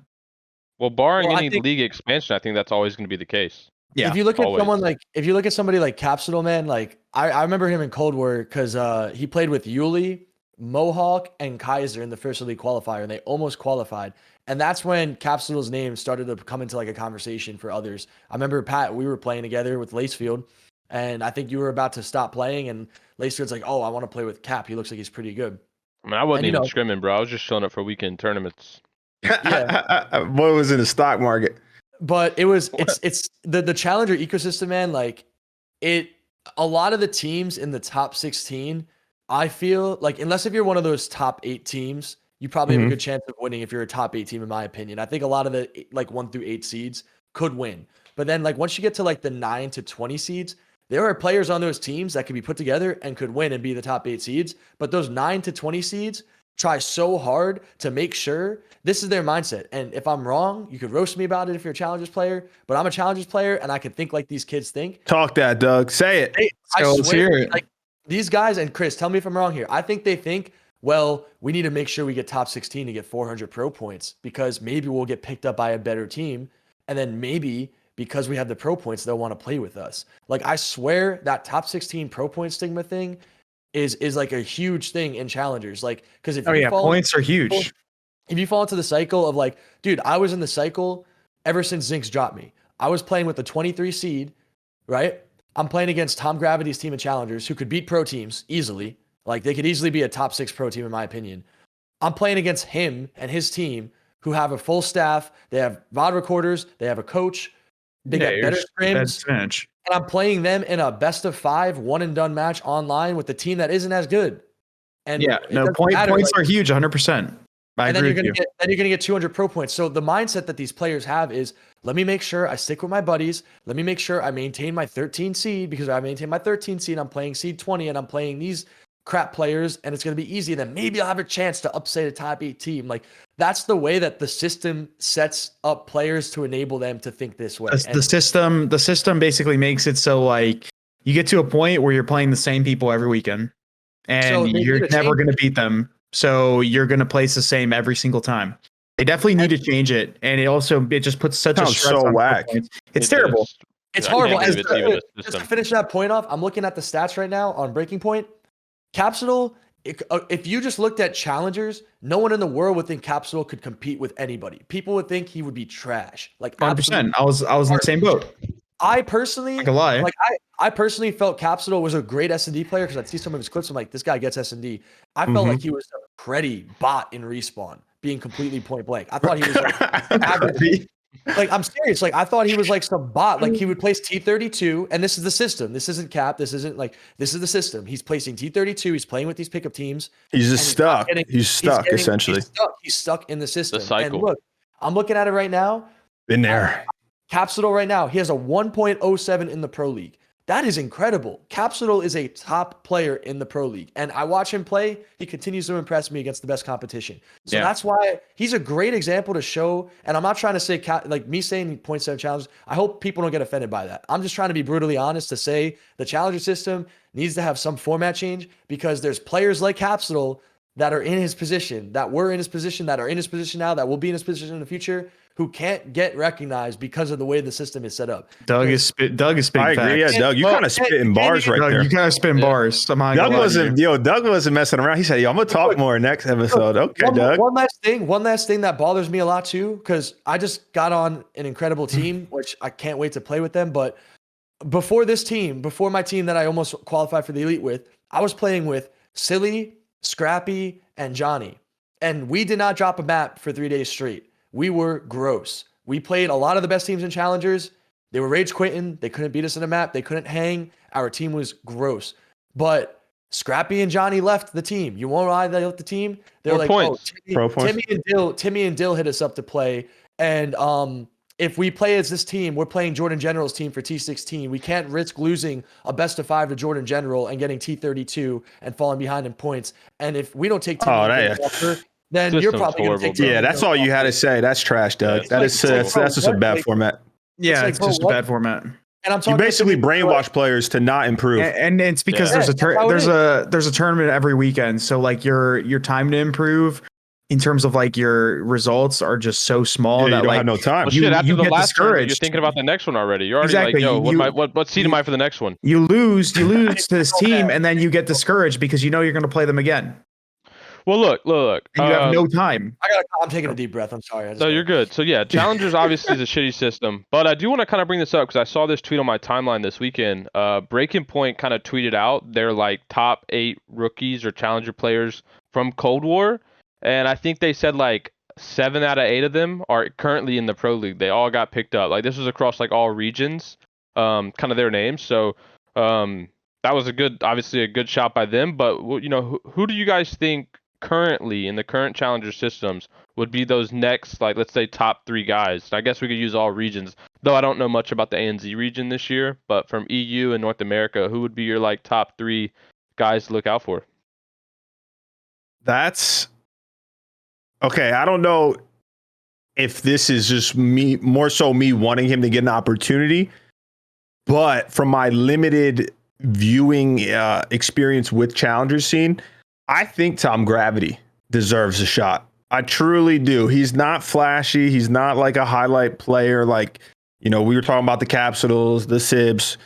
Well, barring Well, I any think- league expansion, I think that's always going to be the case. Yeah, if you look at always. somebody like Capsule, man, like I remember him in Cold War because he played with iLLeY, Mohawk, and Kaiser in the first elite qualifier, and they almost qualified. And that's when Capsule's name started to come into like a conversation for others. I remember Pat, we were playing together with Lacefield, and I think you were about to stop playing, and Lacefield's like, "Oh, I want to play with Cap. He looks like he's pretty good." I mean, I wasn't And, you even know- scrimming, bro. I was just showing up for weekend tournaments. What was in the stock market? But it's the challenger ecosystem, man. Like a lot of the teams in the top 16, I feel like unless if you're one of those top 8 teams, you probably have a good chance of winning if you're a top 8 team, in my opinion. I think a lot of the like 1 through 8 seeds could win. But then like once you get to like the 9 to 20 seeds, there are players on those teams that could be put together and could win and be the top 8 seeds. But those 9 to 20 seeds try so hard to make sure this is their mindset. And if I'm wrong, you could roast me about it if you're a Challengers player, but I'm a Challengers player and I could think like these kids think. Talk that, Doug. Say it. I So let's swear, hear it. like these guys, and Chris, tell me if I'm wrong here. I think they think, well, we need to make sure we get top 16 to get 400 pro points because maybe we'll get picked up by a better team. And then maybe because we have the pro points, they'll want to play with us. Like I swear that top 16 pro point stigma thing is like a huge thing in challengers. Like, because if you fall, points are huge. if you fall into the cycle of like, dude, I was in the cycle ever since Zinx dropped me. I was playing with the 23 seed, right? I'm playing against Tom Gravity's team of challengers who could beat pro teams easily. Like they could easily be a top 6 pro team in my opinion. I'm playing against him and his team who have a full staff. They have VOD recorders. They have a coach. They get better scrims. And I'm playing them in a best of 5 one and done match online with the team that isn't as good. And Yeah, it no, doesn't points matter, like, are huge, 100%. I and then agree you're with you. gonna get 200 pro points. So the mindset that these players have is, let me make sure I stick with my buddies. Let me make sure I maintain my 13 seed because I maintain my 13 seed. I'm playing seed 20 and I'm playing these crap players and it's going to be easy. And then maybe I'll have a chance to upset a top 8 team. Like that's the way that the system sets up players to enable them to think this way. The system basically makes it so like you get to a point where you're playing the same people every weekend and So they you're need to never change going to beat them. So you're going to place the same every single time. They definitely need to change it. And it just puts such a Sounds stress so on whack. points. It's terrible. It's I can't horrible. believe it's even a Just to system. finish that point off, I'm looking at the stats right now on Breaking Point. Capsule, if you just looked at challengers, no one in the world would think Capsule could compete with anybody. People would think he would be trash. Like 100%. I was in the same boat. I personally, Not gonna lie. like I personally felt Capsule was a great S&D player because I'd see some of his clips. I'm like, this guy gets S&D. I felt like he was a pretty bot in Respawn, being completely point blank. I thought he was like average. Like I'm serious. Like I thought he was like some bot. Like he would place T32, and this is the system. This isn't cap. This isn't like this is the system. He's placing T32. He's playing with these pickup teams. He's just and stuck. not He's stuck essentially. He's stuck in the system. cycle. And look, I'm looking at it right now. Been there. Capsule right now, he has a 1.07 in the Pro League. That is incredible. Capsule is a top player in the Pro League. And I watch him play. He continues to impress me against the best competition. So that's why he's a great example to show. And I'm not trying to say, like me saying 0.7 challenges. I hope people don't get offended by that. I'm just trying to be brutally honest to say the challenger system needs to have some format change because there's players like Capsule that are in his position, that were in his position, that are in his position now, that will be in his position in the future, who can't get recognized because of the way the system is set up. Doug is spitting I agree. facts. Yeah, Doug, you kind of spitting bars right Doug, there. you kind of spitting bars. Somehow Doug wasn't messing around. He said, "Yo, I'm gonna talk more next episode." Okay, Doug. One last thing that bothers me a lot too, because I just got on an incredible team, which I can't wait to play with them. But before my team that I almost qualified for the elite with, I was playing with Silly, Scrappy, and Johnny. And we did not drop a map for 3 days straight. We were gross. We played a lot of the best teams in challengers. They were rage quitting. They couldn't beat us in a map. They couldn't hang. Our team was gross. But Scrappy and Johnny left the team. You won't lie, they left the team. They're like, points. Timmy and Dill hit us up to play. And if we play as this team, we're playing Jordan General's team for T16. We can't risk losing a best of 5 to Jordan General and getting T32 and falling behind in points. And if we don't take then you're probably going to take. Yeah, that's all you had to say. That's trash, Doug. That's just a bad format. Yeah, it's just a bad format. And I'm talking you basically brainwash players to not improve. And it's because there's a tournament every weekend. So like your time to improve in terms of like your results are just so small that you don't like have no time. Well, shit, after you the get last tournament, discouraged. you're thinking about the next one already. You're already Exactly. like, yo, what seed am I for the next one? You lose to this team, and then you get discouraged because you know you're going to play them again. Well, look. And you have no time. I'm taking a deep breath. I'm sorry. No, you're good. So yeah, Challengers obviously is a shitty system, but I do want to kind of bring this up because I saw this tweet on my timeline this weekend. Breaking Point kind of tweeted out their like top 8 rookies or Challenger players from Cold War, and I think they said like 7 out of 8 of them are currently in the Pro League. They all got picked up. Like this was across like all regions, kind of their names. So that was obviously a good shot by them. But you know, who do you guys think currently in the current Challenger systems would be those next, like, let's say top 3 guys? I guess we could use all regions, though I don't know much about the ANZ region this year, but from EU and North America, who would be your like top 3 guys to look out for? That's okay. I don't know if this is just me, more so me wanting him to get an opportunity, but from my limited viewing experience with Challenger scene, I think Tom Gravity deserves a shot. I truly do. He's not flashy. He's not like a highlight player. Like, you know, we were talking about the Capsules, the Sibs,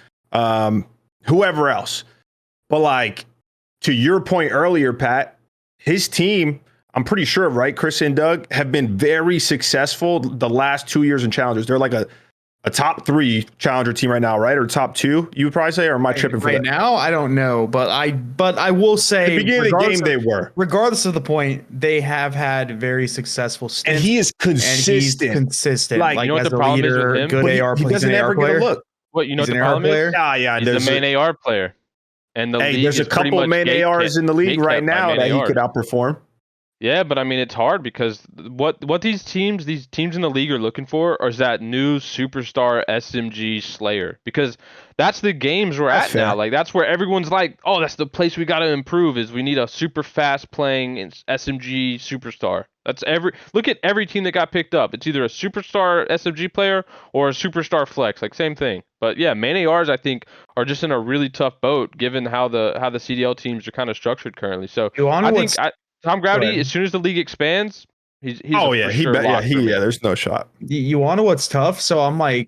whoever else. But like, to your point earlier, Pat, his team, I'm pretty sure, right, Chris and Doug, have been very successful the last 2 years in Challengers. They're like a top 3 Challenger team right now, right? Or top 2, you would probably say, or am I tripping for right that? now? I don't know, but I will say, At the beginning of the game, they were. Regardless of the point, they have had very successful stints. And he is consistent. And he's consistent. Like, you know what as the a problem is leader, with him? good AR he player. doesn't ever get a look. What, you know He's what the an AR problem player? is? Yeah. He's the main AR player. And the league there's a is pretty couple much main ARs in the league right gatekept by now main that he ARs. could outperform. Yeah, but I mean it's hard because what these teams in the league are looking for is that new superstar SMG Slayer, because that's the games we're That's at now. fair. Like that's where everyone's like, oh, that's the place we got to improve, is we need a super fast playing SMG superstar. Look at every team that got picked up. It's either a superstar SMG player or a superstar flex, like same thing. But yeah, main ARs I think are just in a really tough boat given how the CDL teams are kind of structured currently. So You wanna I think what's Tom Go Gravity, ahead. as soon as the league expands, he's Oh a yeah, for sure lock for me. there's no shot. You want to know what's tough? So I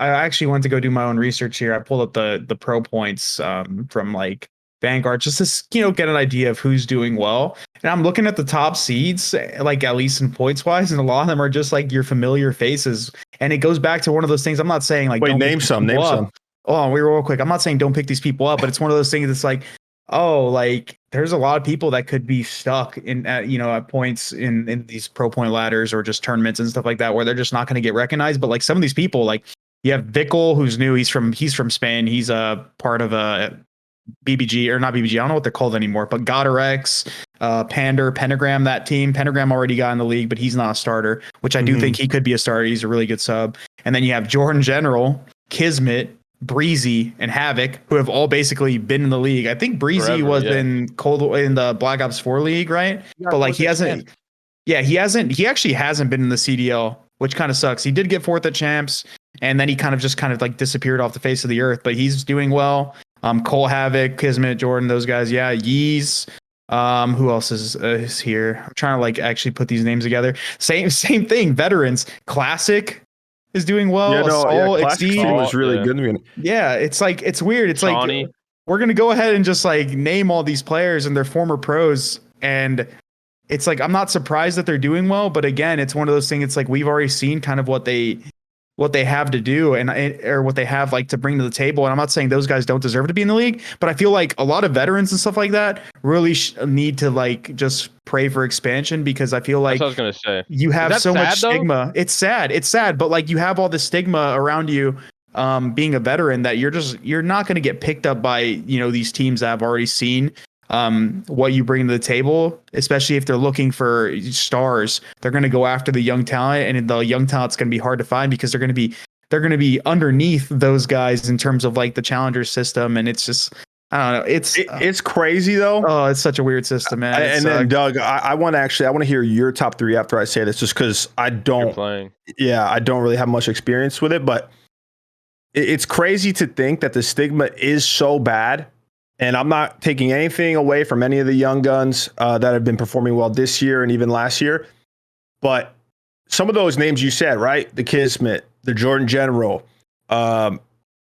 actually went to go do my own research here. I pulled up the pro points from like Vanguard just to get an idea of who's doing well. And I'm looking at the top seeds, like at least in points wise, and a lot of them are just like your familiar faces. And it goes back to one of those things. I'm not saying like Wait, don't name pick some, people name up. some. Oh, we were real quick. I'm not saying don't pick these people up, but it's one of those things that's like, oh, like there's a lot of people that could be stuck in at points in these pro point ladders or just tournaments and stuff like that where they're just not going to get recognized. But like some of these people, like you have Vickle, who's new. He's from Spain. He's a part of a BBG or not BBG. I don't know what they're called anymore, but Godarex, Pander, Pentagram, that team. Pentagram already got in the league, but he's not a starter, which I do think he could be a starter. He's a really good sub. And then you have Jordan General, Kismet, Breezy, and Havoc, who have all basically been in the league. I think Breezy was in the Black Ops 4 league, right? Yeah, but like he hasn't. he actually hasn't been in the CDL, which kind of sucks. He did get fourth at champs, and then he kind of like disappeared off the face of the earth, but he's doing well. Cole, Havoc, Kismet, Jordan, those guys. Yeah, Yeez. Who else is here? I'm trying to like actually put these names together. Same thing. Veterans. Classic is doing well. Yeah, no, Assault, Classic Exceed. team was really yeah. good. Yeah, it's like it's weird. It's Shawnee. like we're gonna go ahead and just like name all these players and their former pros, and it's like I'm not surprised that they're doing well, but again, it's one of those things. It's like we've already seen kind of what they have to do or what they have like to bring to the table. And I'm not saying those guys don't deserve to be in the league, but I feel like a lot of veterans and stuff like that really need to like just pray for expansion, because I feel like That's what I was gonna say. you have so much though? stigma. It's sad, but like you have all this stigma around you being a veteran that you're not going to get picked up by these teams that have already seen what you bring to the table, especially if they're looking for stars. They're going to go after the young talent, and the young talent's going to be hard to find because they're going to be underneath those guys in terms of like the challenger system. And it's just, I don't know. It's crazy though. Oh, it's such a weird system, man. And then Doug, I want to hear your top three after I say this, just because I don't really have much experience with it, but it's crazy to think that the stigma is so bad. And I'm not taking anything away from any of the young guns that have been performing well this year and even last year. But some of those names you said, right? The Kismet, the Jordan General,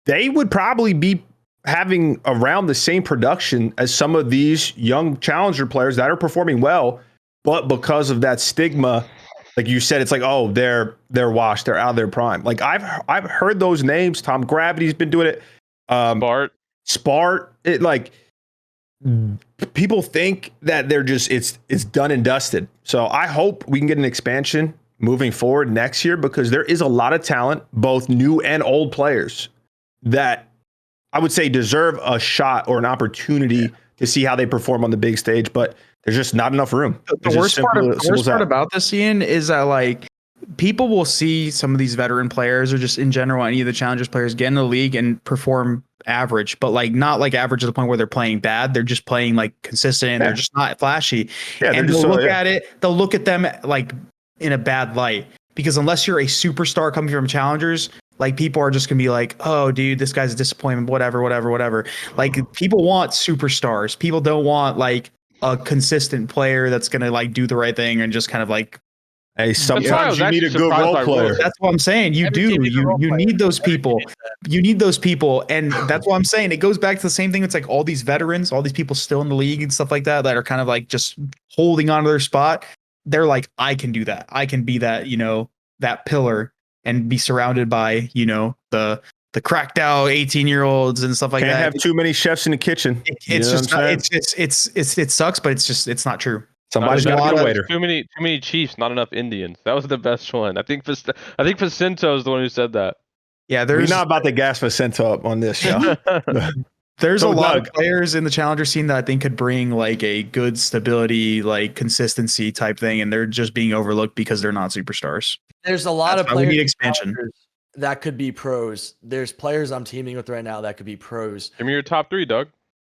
they would probably be having around the same production as some of these young challenger players that are performing well. But because of that stigma, like you said, it's like, oh, they're washed. They're out of their prime. Like I've heard those names. Tom Gravity's been doing it. Spart, it like people think that they're just it's done and dusted. So I hope we can get an expansion moving forward next year, because there is a lot of talent, both new and old players, that I would say deserve a shot or an opportunity to see how they perform on the big stage, but there's just not enough room. The worst part about this, Ian, is that like people will see some of these veteran players or just in general any of the challengers players get in the league and perform average, but like not like average to the point where they're playing bad. They're just playing like consistent and they're just not flashy. Yeah, and they'll look at it, they'll look at them like in a bad light, because unless you're a superstar coming from challengers, like people are just gonna be like, oh dude, this guy's a disappointment, whatever. Like people want superstars. People don't want like a consistent player that's gonna like do the right thing and just kind of like, hey, sometimes you need a good role player. That's what I'm saying. You need those people. You need those people. And that's what I'm saying. It goes back to the same thing. It's like all these veterans, all these people still in the league and stuff like that are kind of like just holding on to their spot. They're like, I can do that. I can be that, that pillar and be surrounded by, the cracked out 18-year-olds and stuff like that. Can't have too many chefs in the kitchen. It sucks, but it's not true. Somebody's got to be a waiter. Too many Chiefs, not enough Indians. That was the best one. I think Facento is the one who said that. Yeah, we're not about to gas Facento up on this show. There's So, a lot Doug, of players in the challenger scene that I think could bring like a good stability, like consistency type thing, and they're just being overlooked because they're not superstars. There's a lot That's of why we players need in expansion. challengers that could be pros. There's players I'm teaming with right now that could be pros. Give me your top 3, Doug.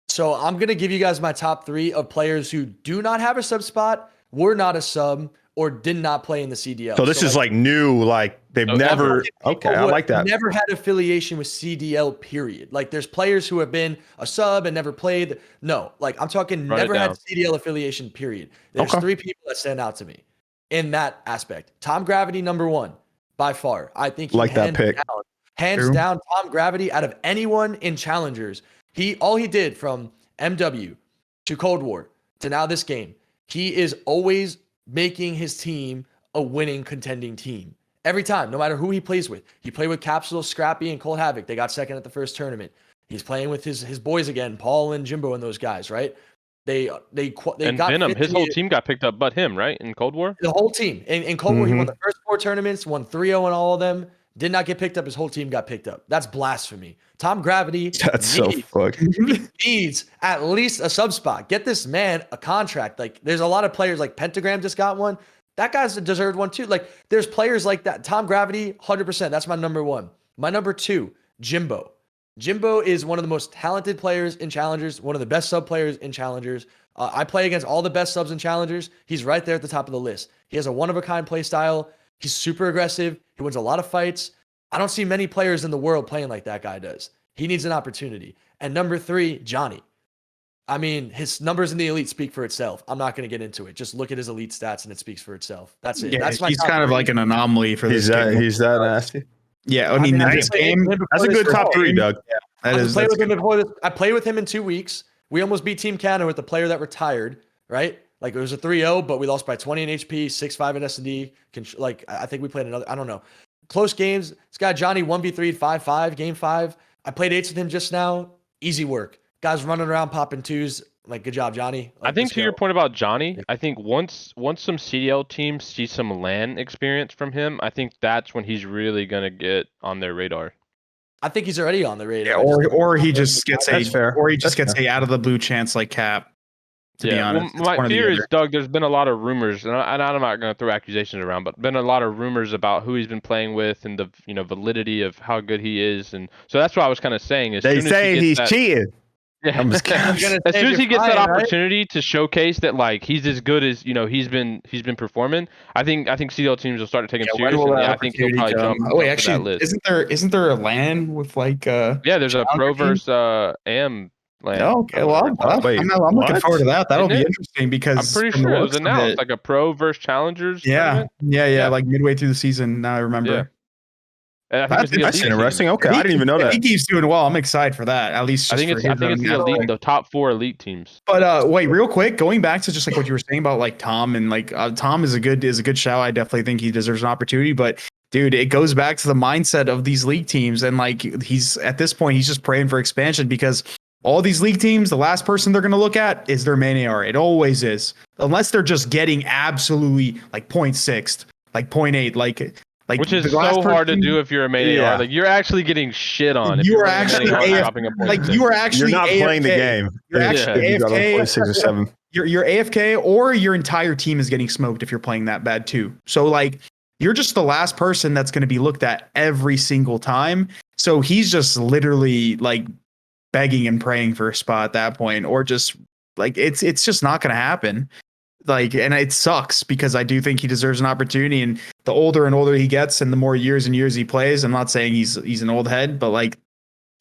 So I'm gonna give you guys my top 3 of players who do not have a sub spot, were not a sub, or did not play in the CDL. So this is like new, like they've Oh, never. people Okay, I who like have that. Never had affiliation with CDL. Period. Like there's players who have been a sub and never played. No, like I'm talking Write it never had down. CDL affiliation. Period. There's Okay. 3 people that stand out to me in that aspect. Tom Gravity, number 1 by far. I think he Like that pick. hands True. down, Tom Gravity out of anyone in challengers. All he did from MW to Cold War to now this game, he is always making his team a winning contending team. Every time, no matter who he plays with. He played with Capsule, Scrappy, and Cold Havoc. They got second at the first tournament. He's playing with his boys again, Paul and Jimbo and those guys, right? They And got Venom, fit his to whole be- team got picked up, but him, right? In Cold War. the whole team. In Cold War, he won Mhm. the first 4 tournaments, won 3-0 in all of them. Did not get picked up. His whole team got picked up. That's blasphemy. Tom Gravity That's so fucking. needs at least a sub spot. Get this man a contract. Like there's a lot of players like Pentagram just got one. That guy's a deserved one too. Like there's players like that. Tom Gravity, 100%. That's my number 1. My number 2, Jimbo. Jimbo is one of the most talented players in challengers, one of the best sub players in challengers. I play against all the best subs in challengers. He's right there at the top of the list. He has a one-of-a-kind play style. He's super aggressive. He wins a lot of fights. I don't see many players in the world playing like that guy does. He needs an opportunity. And number 3, Johnny. I mean, his numbers in the elite speak for itself. I'm not going to get into it. Just look at his elite stats and it speaks for itself. That's it. Yeah, That's my he's top kind of 3. like an anomaly for this He's that. game. He's that nasty. Yeah, I mean, in this game, That's a good top 3, Doug. that is Played that's with him before this. I played with him in 2 weeks. We almost beat Team Canada with the player that retired, right? Like it was a 3-0, but we lost by 20 in HP, 6-5 in S&D. Like I think we played another, I don't know. Close games. This guy Johnny 1v3 5-5, game 5. I played 8s with him just now. Easy work. Guys running around popping 2s. Like good job, Johnny. Like, I think let's to your go. point about Johnny, I think once some CDL teams see some LAN experience from him, I think that's when he's really gonna get on their radar. I think he's already on the radar. yeah, or he just gets That's fair. or he just That's gets a out of the blue chance like Cap. To be honest, well, It's one my or the fear is, other. Doug, there's been a lot of rumors, and I'm not going to throw accusations around, but been a lot of rumors about who he's been playing with and the validity of how good he is, and so that's what I was kind of saying. They say he's cheating. Yeah. I'm just kidding. I'm gonna As say soon if as he you're gets that flying, right? opportunity to showcase that like he's as good as he's been performing, I think CDL teams will start to take him When serious. will And that I think he'll opportunity probably come? jump. Oh wait, jump to that actually, list. isn't there a LAN with like Yeah, there's a pro challenger teams? versus AM LAN. Oh, okay, well, Wait, I'm looking what? forward to that. That'll Isn't be it? interesting because I'm pretty from the sure it was looks of announced it- like a pro versus challengers. yeah, tournament. yeah, Yeah. like midway through the season. Now I remember. Yeah. And I think it's the That's elite interesting. teams. Okay, I didn't even know If that. he keeps doing well, I'm excited for that. At least I just think for it's his the own elite, aspect. the top 4 elite teams. But wait, real quick, going back to just like what you were saying about like Tom and like Tom is a good shout. I definitely think he deserves an opportunity. But dude, it goes back to the mindset of these league teams, and like he's at this point he's just praying for expansion because all these league teams, the last person they're going to look at is their main AR. It always is, unless they're just getting absolutely like 0.6, like 0.8, like. Which is the so last hard to person- do if you're a main Yeah. AR. Like you're actually getting shit on. If You are you're a main actually AR AF dropping a point like six. you are actually You're not playing the AFK. game. You're if- actually if you got like AFK. 46 or 7. You're AFK, or your entire team is getting smoked if you're playing that bad too. So like you're just the last person that's going to be looked at every single time. So he's just literally like begging and praying for a spot at that point, or just like it's just not going to happen. Like, and it sucks because I do think he deserves an opportunity. And the older and older he gets, and the more years and years he plays, I'm not saying he's an old head, but like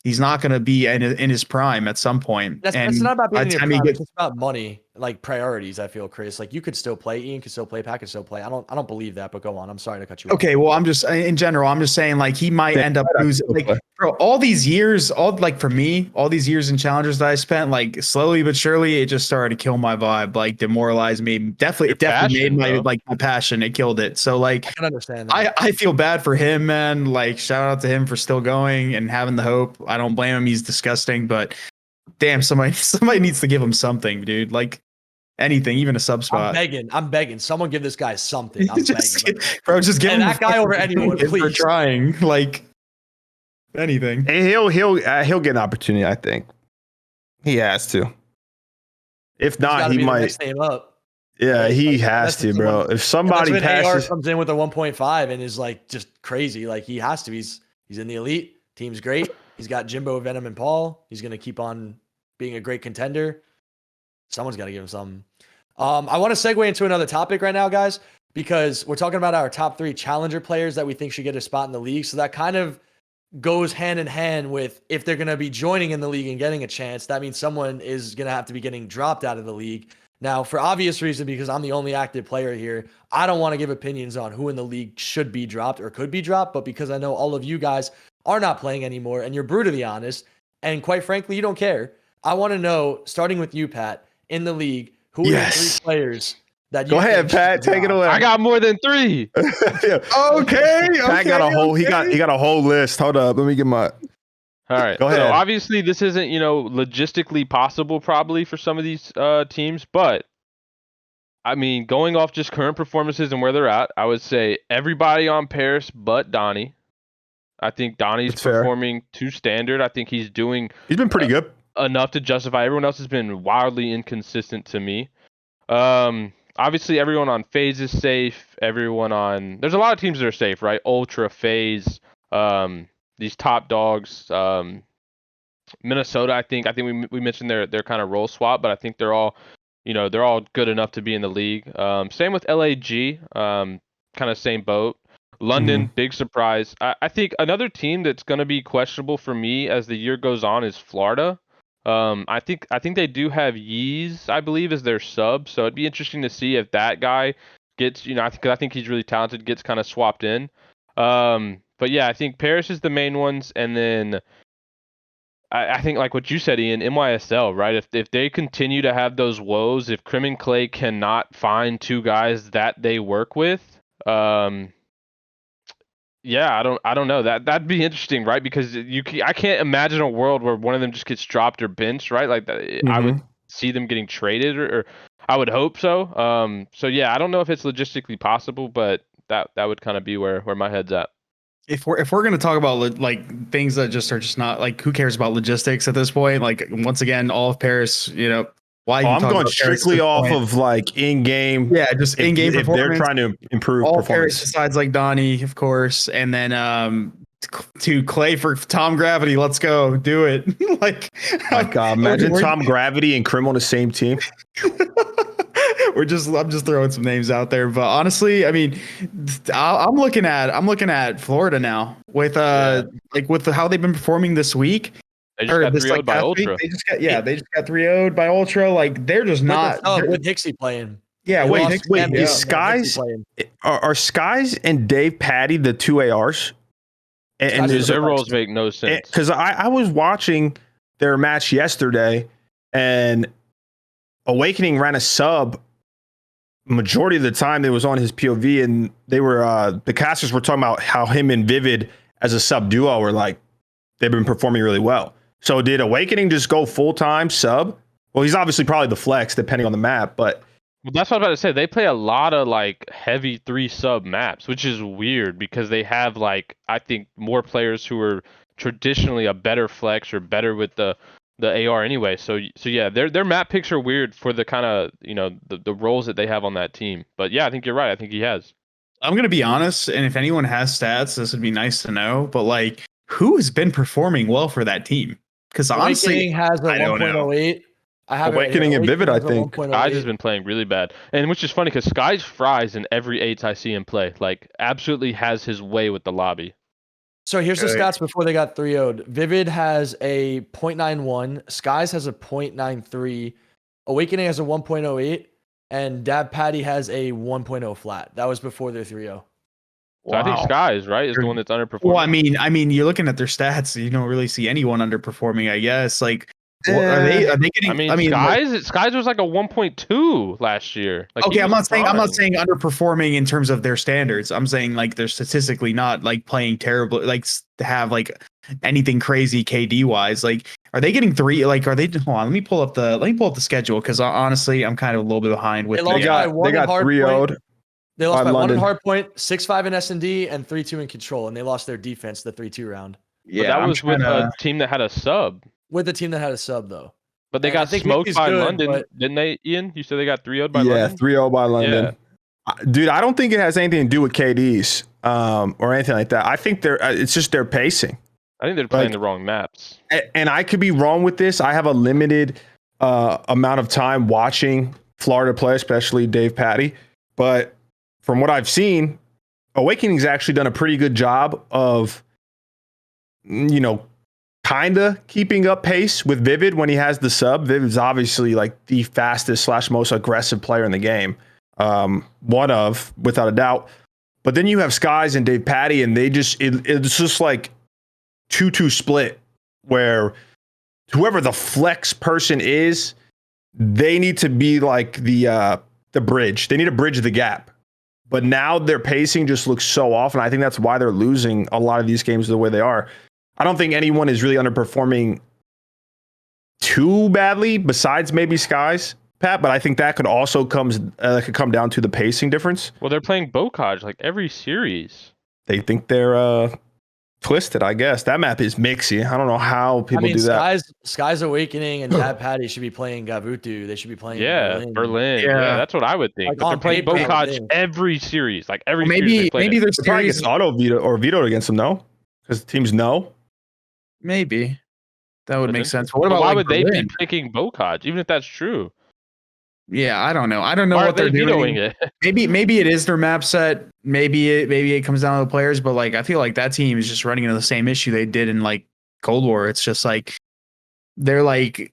he's not going to be in his prime at some point. That's and not about by being the in your time he prime. gets- It's about money, like priorities. I feel, Chris. Like you could still play. Ian could still play. Pat could still play. I don't believe that. But go on. I'm sorry to cut you off. Okay, well, I'm just in general. I'm just saying, like he might end up losing. Like bro, all these years, for me, all these years in challengers that I spent, like slowly but surely, it just started to kill my vibe, like demoralize me. Definitely passion, made bro. my passion. It killed it. So like, I can understand that. I feel bad for him, man. Like shout out to him for still going and having the hope. I don't blame him. He's disgusting, but damn, somebody needs to give him something, dude. Like anything, even a sub spot. I'm begging. Someone give this guy something. I'm Just begging. bro, just give And him that guy over anyone, for please. trying. Like anything. And he'll get an opportunity, I think. He has to. If He's not, gotta he be the might. next name up. Yeah, Right? he Like, has to, bro. If somebody when AR passes, comes in with a 1.5 and is like just crazy, like he has to. He's in the elite. Team's great. He's got Jimbo, Venom, and Paul. He's gonna keep on being a great contender. Someone's got to give him something. I want to segue into another topic right now, guys, because we're talking about our top 3 challenger players that we think should get a spot in the league. So that kind of goes hand in hand with if they're going to be joining in the league and getting a chance, that means someone is going to have to be getting dropped out of the league. Now, for obvious reason, because I'm the only active player here, I don't want to give opinions on who in the league should be dropped or could be dropped, but because I know all of you guys are not playing anymore and you're brutally honest, and quite frankly, you don't care, I want to know, starting with you, Pat, in the league, who are the 3 players that you go ahead, think should Pat. be Take it dropped? away. I got more than 3. Yeah. Okay. Pat got a whole. He got a whole list. Hold up. Let me get my. All right. Go ahead. So obviously this isn't, logistically possible probably for some of these teams, but I mean, going off just current performances and where they're at, I would say everybody on Paris but Donnie. I think Donnie's That's fair. performing to standard. I think he's doing He's been pretty good. enough to justify. Everyone else has been wildly inconsistent to me. Obviously everyone on FaZe is safe. There's a lot of teams that are safe, right? Ultra, FaZe, these top dogs. Minnesota, I think we mentioned their kind of role swap, but I think they're all good enough to be in the league. Same with LAG, kind of same boat. London, big surprise. I think another team that's going to be questionable for me as the year goes on is Florida. I think they do have Yeez, I believe, as their sub, so it'd be interesting to see if that guy gets, I think he's really talented, gets kind of swapped in. But yeah, I think Paris is the main ones, and then I think like what you said, Ian, NYSL, right? If they continue to have those woes, if Crim and Clay cannot find 2 guys that they work with, yeah, I don't know. That'd be interesting, right? Because I can't imagine a world where one of them just gets dropped or benched, right? Like that, I would see them getting traded, or I would hope so. So yeah, I don't know if it's logistically possible, but that would kind of be where my head's at. If we're going to talk about like things that just are just not like, who cares about logistics at this point? Like once again, all of Paris, why? I'm going strictly off of like in-game. Yeah, just in-game if performance. they're trying to improve all performance. Paris besides like Donnie, of course, and then to Clay for Tom Gravity. Let's go, do it. Like, my God, imagine Tom Gravity and Crim on the same team. I'm just throwing some names out there, but honestly, I mean, I'm looking at Florida now with with how they've been performing this week. They just got 3-0'd by Ultra. They just got 3-0'd by Ultra. Like they're just not. With Dixie playing. Yeah, wait, is Skyz? Are Skyz and Dave Patty the 2 ARs? And their roles make no sense. Because I was watching their match yesterday, and Awakening ran a sub. Majority of the time, it was on his POV, and they were the casters were talking about how him and Vivid as a sub duo were like they've been performing really well. So did Awakening just go full time sub? Well, he's obviously probably the flex depending on the map, but. Well, that's what I was about to say. They play a lot of like heavy 3 sub maps, which is weird because they have like, I think, more players who are traditionally a better flex or better with the AR anyway. So yeah, their map picks are weird for the kind of, the roles that they have on that team. But yeah, I think you're right. I think he has. I'm going to be honest, and if anyone has stats, this would be nice to know, but like, who has been performing well for that team? Because honestly, has a 1.08. I have Awakening and Vivid, I think. Skyz has been playing really bad. And which is funny because Skyz fries in every 8s I see him play. Like, absolutely has his way with the lobby. So here's the stats before they got 3-0'd. Vivid has a 0.91. Skyz has a 0.93. Awakening has a 1.08. And Dab Patty has a 1.0 flat. That was before their 3-0. So I think Skyz, right, is the one that's underperforming. Well, I mean, you're looking at their stats. You don't really see anyone underperforming, I guess. Like, are they getting? Skyz was like a 1.2 last year. Like, okay, I'm not saying underperforming in terms of their standards. I'm saying like they're statistically not like playing terribly, like to have like anything crazy KD wise. Like, are they getting 3? Like, are they? Hold on, let me pull up the schedule because honestly, I'm kind of a little bit behind with. They got 3-0'd. They lost by 1 in hard point, 6-5 in S&D, and 3-2 in control, and they lost their defense the 3-2 round. Yeah, but that was with a team that had a sub. With the team that had a sub, though. But they And I got think smoked Hickey's by good, London, but- didn't they, Ian? You said they got 3-0'd by Yeah, London? 3-0 by London. Yeah. Dude, I don't think it has anything to do with KDs or anything like that. I think it's just their pacing. I think they're playing the wrong maps. And I could be wrong with this. I have a limited amount of time watching Florida play, especially Dave Patty. But from what I've seen, Awakening's actually done a pretty good job of, kind of keeping up pace with Vivid when he has the sub. Vivid's obviously like the fastest / most aggressive player in the game. One of, without a doubt. But then you have Skyz and Dave Patty, and it's just like 2-2 split where whoever the flex person is, they need to be like the bridge. They need to bridge the gap. But now their pacing just looks so off, and I think that's why they're losing a lot of these games the way they are. I don't think anyone is really underperforming too badly besides maybe Skyz, Pat, but I think that could also come down to the pacing difference. Well, they're playing Bocage like every series. They think they're twisted, I guess. That map is mixy. I don't know how people do that. Skyz Awakening and Dad Patty should be playing Gavutu. They should be playing Berlin. Yeah, that's what I would think. Like, but they're playing paper, Bocage every series. Like every series maybe their It probably series gets auto veto or vetoed against them, no? Because the teams know. maybe that would make sense. But what But about why like, would they Berlin? be picking Bocage, even if that's true? Yeah, I don't know. I don't know Why are what they they're vetoing doing. it? Maybe it is their map set. Maybe it comes down to the players. But like, I feel like that team is just running into the same issue they did in like Cold War. It's just like they're like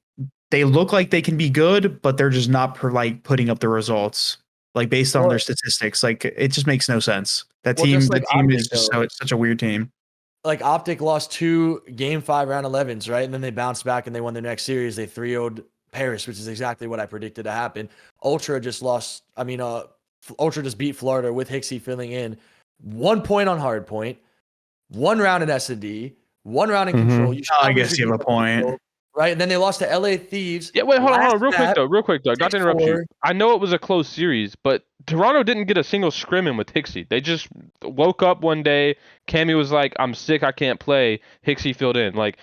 they look like they can be good, but they're just not putting up the results like based on their statistics. Like it just makes no sense. That team, just like the team OpTic, is just though. it's such a weird team. Like OpTic lost 2 Game 5 round 11s, right? And then they bounced back and they won their next series. They 3-0'd Paris, which is exactly what I predicted to happen. Ultra just lost. Ultra just beat Florida with Hicksy filling in. 1 point on hard point, 1 round in S&D, 1 round in control. I guess you have a point. Right? And then they lost to LA Thieves. Yeah, wait, hold on, real Last quick though. Not to interrupt you. 6-4. I know it was a close series, but Toronto didn't get a single scrim in with Hicksy. They just woke up one day. Cammy was like, "I'm sick, I can't play." Hicksy filled in. Like,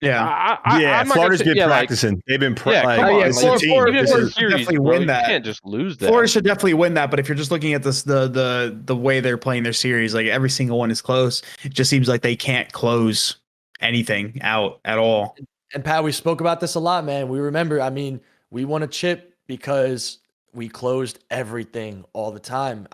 Yeah, I'm not Florida's gonna been say, practicing. They've been come on, Florida even if it's a series, definitely bro, win you that. can't just lose that. Florida should definitely win that, but if you're just looking at this, the way they're playing their series, like every single one is close. It just seems like they can't close anything out at all. And Pat, we spoke about this a lot, man. We remember, we won a chip because we closed everything all the time.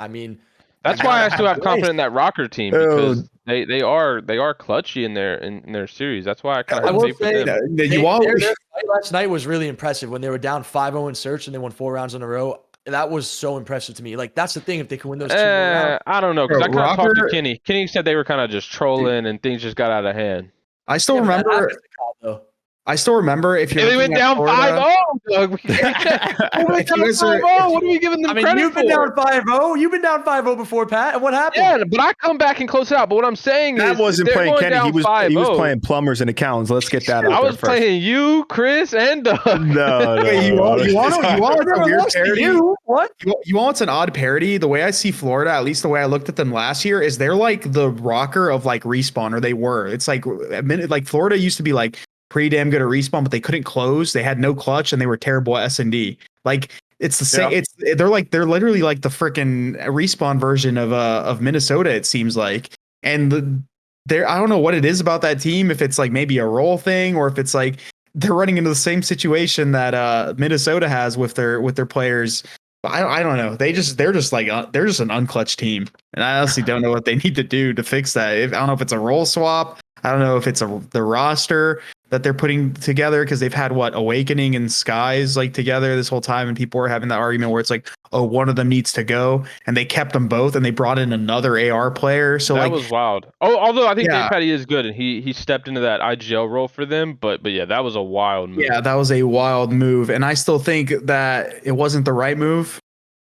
That's why I still have confidence in that ROKKR team because they are clutchy in their series. That's why I kind of I have will faith with say them. their fight last night was really impressive when they were down 5-0 in search and they won 4 rounds in a row. That was so impressive to me. Like, that's the thing. If they can win those 2 more rounds. I don't know, because I kind of talked to ROKKR Kenny. Kenny said they were kind of just trolling and things just got out of hand. I still Yeah, but that remember. happens to Kyle, though. I still remember if you're They went looking at down Florida- 5-0, Doug. If you guys are- What are we giving them credit You've been for? down 5-0. You've been down 5-0 before, Pat. And what happened? Yeah, but I come back and close it out. But what I'm saying is, That wasn't they're playing going Kenny. down He was 5-0. playing plumbers and accountants. Let's get that out I there was first. playing you, Chris, and Doug. No, Wait, you want a weird parody? What? You want an odd parody? The way I see Florida, at least the way I looked at them last year, is they're like the ROKKR of like respawn, or they were. It's like like Florida used to be like pretty damn good at respawn, but they couldn't close. They had no clutch, and they were terrible at S&D. Like it's the same. Yeah. They're literally like the freaking respawn version of Minnesota. It seems like, and I don't know what it is about that team. If it's like maybe a role thing, or if it's like they're running into the same situation that Minnesota has with their players. I don't know. They're just an unclutched team, and I honestly don't know what they need to do to fix that. I don't know if it's a role swap. I don't know if it's the roster that they're putting together, because they've had Awakening and Skyz like together this whole time, and people were having that argument where it's like, oh, one of them needs to go, and they kept them both, and they brought in another AR player. So that like, was wild. Oh, although I think Yeah. Dave Patty is good, and he stepped into that IGL role for them. But yeah, that was a wild move. yeah, that was a wild move, and I still think that it wasn't the right move.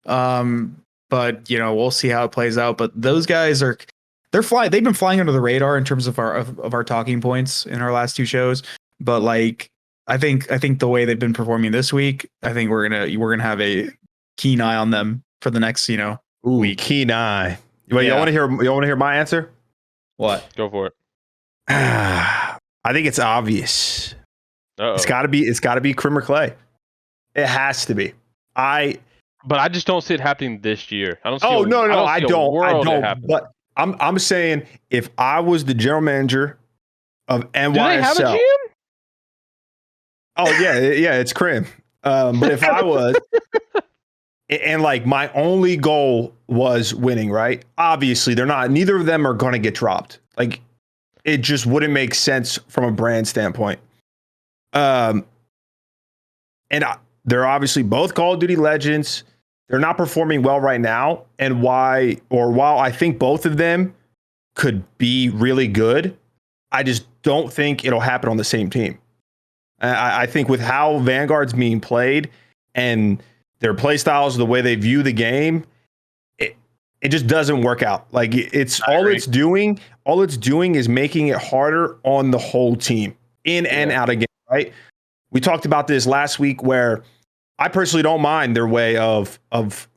But we'll see how it plays out. But those guys they've been flying under the radar in terms of our talking points in our last 2 shows. But like, I think the way they've been performing this week, I think we're gonna have a keen eye on them for the next week. Keen eye. Wait, Yeah. you want to hear my answer? What? Go for it. I think it's obvious. It's got to be Crim or Clay. It has to be. But I just don't see it happening this year. I don't see I don't. But I'm saying if I was the general manager of NYSL. Do they have a GM? Oh yeah, it's Crim. But if I was, and like my only goal was winning, right? Obviously, they're not. Neither of them are going to get dropped. Like, it just wouldn't make sense from a brand standpoint. They're obviously both Call of Duty legends. They're not performing well right now, and while I think both of them could be really good, I just don't think it'll happen on the same team. I think with how Vanguard's being played and their play styles, the way they view the game, it just doesn't work out. Like it's it's doing is making it harder on the whole team in and out of game, right? We talked about this last week where I personally don't mind their way of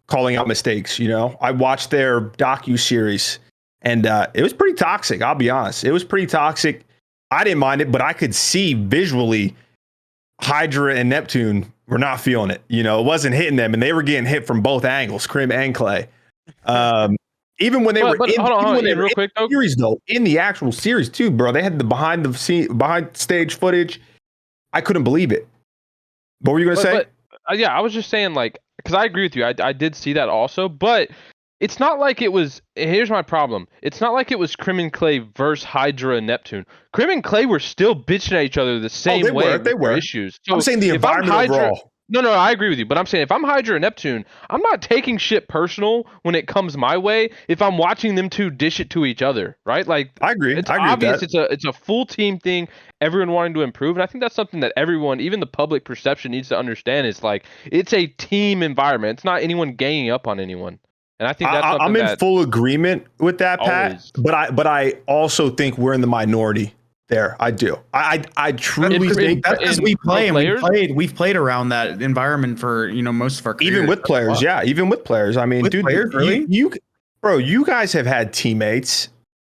calling out mistakes. You know, I watched their docu-series and it was pretty toxic. I'll be honest. It was pretty toxic. I didn't mind it, but I could see visually Hydra and Neptune were not feeling it. You know, it wasn't hitting them, and they were getting hit from both angles, Crim and Clay. Even when they were in series, though, in the actual series too, bro, they had the behind stage footage. I couldn't believe it. What were you gonna say? Yeah, I was just saying, like, because I agree with you. I did see that also, but it's not like it was. Here's my problem. It's not like it was Crim and Clay versus Hydra and Neptune. Crim and Clay were still bitching at each other the same way. They were issues. So I'm saying the environment overall. No, I agree with you. But I'm saying if I'm Hydra and Neptune, I'm not taking shit personal when it comes my way. If I'm watching them two dish it to each other, right? Like I agree. It's I agree obvious. with that. It's a full team thing. Everyone wanting to improve, and I think that's something that everyone, even the public perception, needs to understand. Is like it's a team environment. It's not anyone ganging up on anyone. And I think that's I'm in full agreement with that, Pat. But I also think we're in the minority there. I do. I truly think that's because we play and we've played around that environment for most of our careers. Even with players, even with players. I mean, dude, players, really? you guys have had teammates.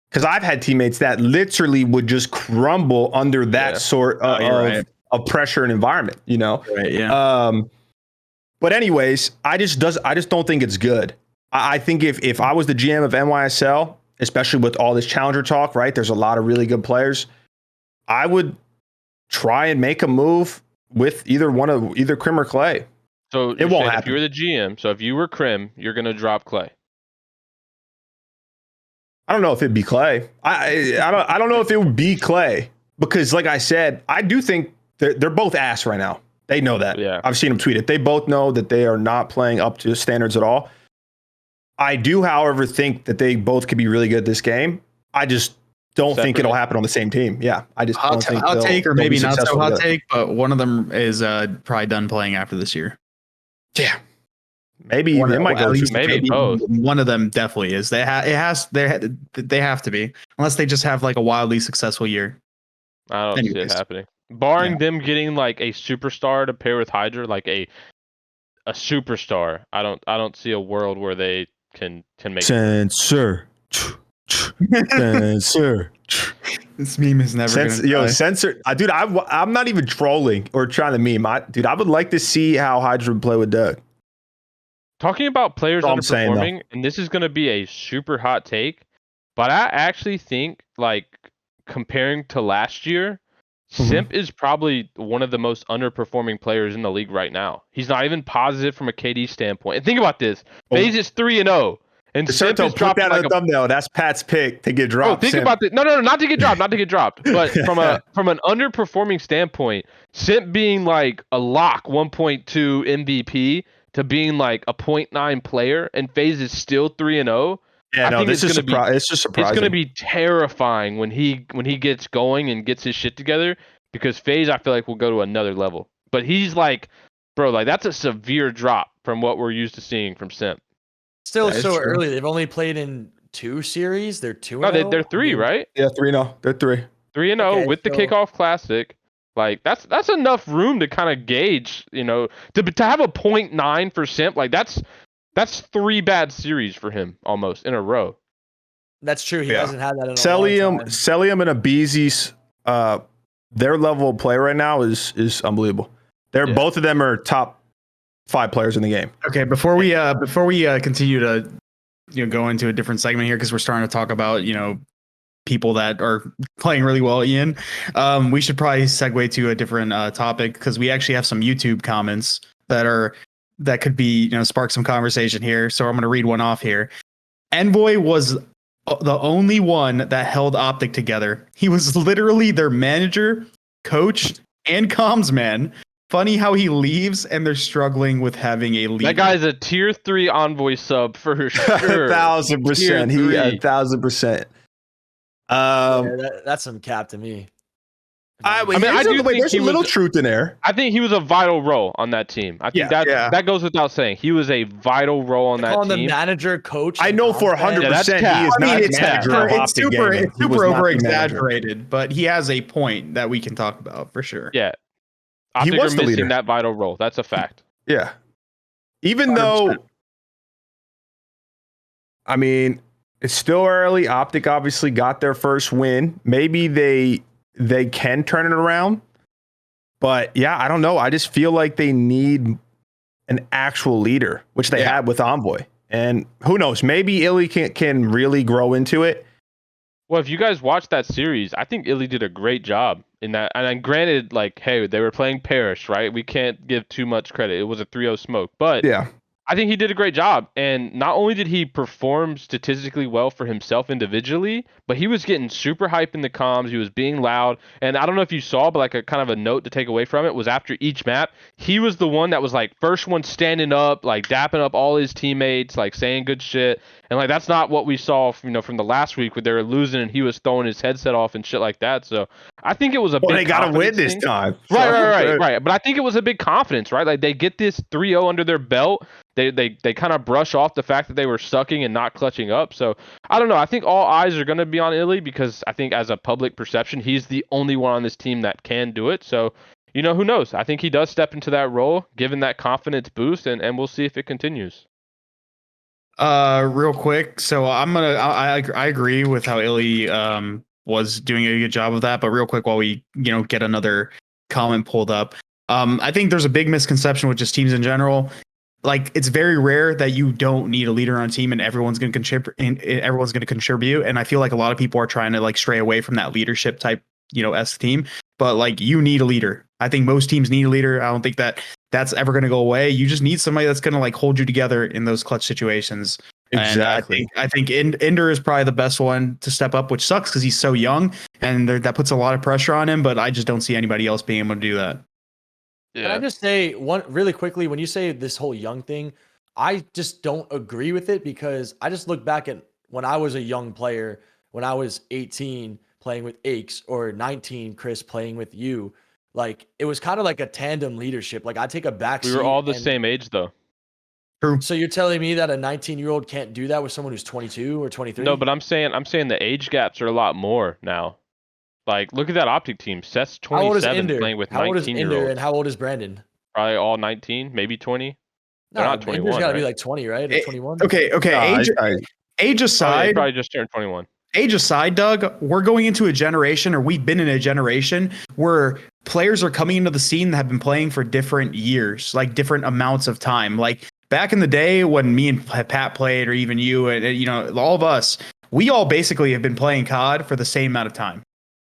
Because I've had teammates that literally would just crumble under that sort of pressure and environment. You know. Right. Yeah. But anyways, I just don't think it's good. I think if I was the GM of NYSL, especially with all this challenger talk, right? There's a lot of really good players. I would try and make a move with either Crim or Clay. So it won't happen. If you were the GM, so if you were Crim, you're gonna drop Clay. I don't know if it'd be Clay. I don't know if it would be Clay because, like I said, I do think they're both ass right now. They know that. Yeah. I've seen them tweet it. They both know that they are not playing up to standards at all. I do, however, think that they both could be really good at this game. I just don't think it'll happen on the same team. Yeah, I just don't think hot take, or maybe not so hot take, but one of them is probably done playing after this year. Yeah, maybe they might go. Maybe both. One of them definitely is. They have to be, unless they just have like a wildly successful year. I don't see it happening. Barring them getting like a superstar to pair with Hydra, like a superstar. I don't see a world where they can make Censor. Censor. This meme is never Censor. Dude, I'm not even trolling or trying to meme. I would like to see how Hydra would play with Doug. Talking about players underperforming, and this is going to be a super hot take, but I actually think, like, comparing to last year, Simp is probably one of the most underperforming players in the league right now. He's not even positive from a KD standpoint. And think about this. FaZe is 3-0. And Simp is dropping that on the thumbnail. That's Pat's pick to get dropped. Think about this. No, not to get dropped. Not to get dropped. But from an underperforming standpoint, Simp being like a lock 1.2 MVP to being like a 0.9 player, and FaZe is still 3-0. Yeah, no, this is it's just surprising. It's going to be terrifying when he gets going and gets his shit together, because FaZe, I feel like, will go to another level. But he's like, bro, like that's a severe drop from what we're used to seeing from Simp. Still so early. They've only played in 2 series. They're 2-0. No, they're 3, right? Yeah, 3-0. They're 3. 3-0 with the kickoff classic. Like that's enough room to kind of gauge, to have a 0.9 for Simp. Like that's 3 bad series for him almost in a row. That's true. He hasn't had that in a Cellium long time. and aBeZy's their level of play right now is unbelievable. They're both of them are top 5 players in the game. Okay, before we continue to go into a different segment here, because we're starting to talk about people that are playing really well, Ian, we should probably segue to a different topic, because we actually have some YouTube comments that could be spark some conversation here. So I'm going to read one off here. Envoy was the only one that held OpTic together. He was literally their manager, coach, and comms man. Funny how he leaves and they're struggling with having a leader. That guy's a tier 3 Envoy sub for sure. 1,000%. He 1,000%. That's some cap to me. I do think there's a little truth in there. I think he was a vital role on that team. I think that goes without saying. He was a vital role on that team. The manager, coach. I know for 100% he is not the manager of OpTic Gaming. It's super over exaggerated, but he has a point that we can talk about for sure. Yeah. He was the leader. That vital role. That's a fact. Yeah. Even 100%. Though, I mean, it's still early. OpTic obviously got their first win. Maybe they can turn it around. But yeah, I don't know. I just feel like they need an actual leader, which they had with Envoy. And who knows? Maybe iLLeY can really grow into it. Well, if you guys watched that series, I think iLLeY did a great job in that. And then granted, hey, they were playing Parrish, right? We can't give too much credit. It was a 3-0 smoke. But yeah, I think he did a great job. And not only did he perform statistically well for himself individually, but he was getting super hype in the comms. He was being loud. And I don't know if you saw, but a kind of a note to take away from it was after each map, he was the one that was first one standing up, dapping up all his teammates, saying good shit. And that's not what we saw from the last week where they were losing and he was throwing his headset off and shit like that. So I think it was a big they got to win this time. Right. But I think it was a big confidence, right? They get this 3-0 under their belt. They kind of brush off the fact that they were sucking and not clutching up. So I don't know. I think all eyes are going to be on iLLeY because I think as a public perception, he's the only one on this team that can do it. So, who knows? I think he does step into that role, given that confidence boost, and we'll see if it continues. Real quick. So I agree with how iLLeY was doing a good job of that. But real quick, while we get another comment pulled up, I think there's a big misconception with just teams in general. It's very rare that you don't need a leader on a team and everyone's going to contribute. And I feel like a lot of people are trying to stray away from that leadership type, team. But you need a leader. I think most teams need a leader. I don't think that's ever going to go away. You just need somebody that's going to hold you together in those clutch situations. Exactly. And I think Ender is probably the best one to step up, which sucks because he's so young and that puts a lot of pressure on him. But I just don't see anybody else being able to do that. Yeah. Can I just say one really quickly, when you say this whole young thing, I just don't agree with it because I just look back at when I was a young player, when I was 18 playing with Aches or 19, Chris playing with you. It was kind of like a tandem leadership. I take a back seat. We were all the same age though. True. So you're telling me that a 19-year-old can't do that with someone who's 22 or 23? No, but I'm saying the age gaps are a lot more now. Look at that OpTic team. Seth's 27 playing with 19-year-olds. How old is Ender and how old is Brandon? Probably all 19, maybe 20. They're not 21. Ender's got to be 20, right? Or 21? Okay. Age aside. Probably just turned 21. Age aside, Doug, we're going into a generation, or we've been in a generation where players are coming into the scene that have been playing for different years, different amounts of time. Back in the day when me and Pat played, or even you, and all of us, we all basically have been playing COD for the same amount of time.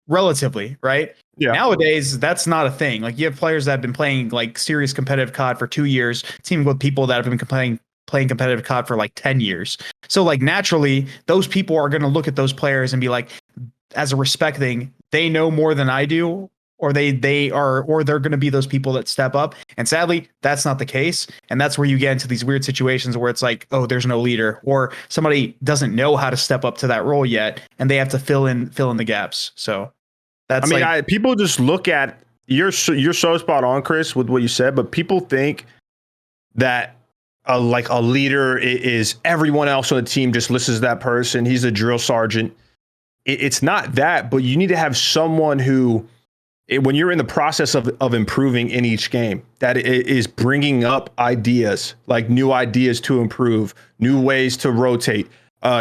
Relatively, right? Yeah. Nowadays, that's not a thing. You have players that have been playing serious competitive COD for 2 years, teaming with people that have been playing competitive COD for 10 years. So naturally, those people are going to look at those players and be as a respect thing, they know more than I do, or they're going to be those people that step up. And sadly, that's not the case. And that's where you get into these weird situations where it's oh, there's no leader, or somebody doesn't know how to step up to that role yet, and they have to fill in the gaps. So that's people just look at you're so spot on, Chris, with what you said, but people think that a leader is everyone else on the team just listens to that person. He's a drill sergeant. It's not that, but you need to have someone who, when you're in the process of improving in each game, that is bringing up ideas, new ideas to improve, new ways to rotate,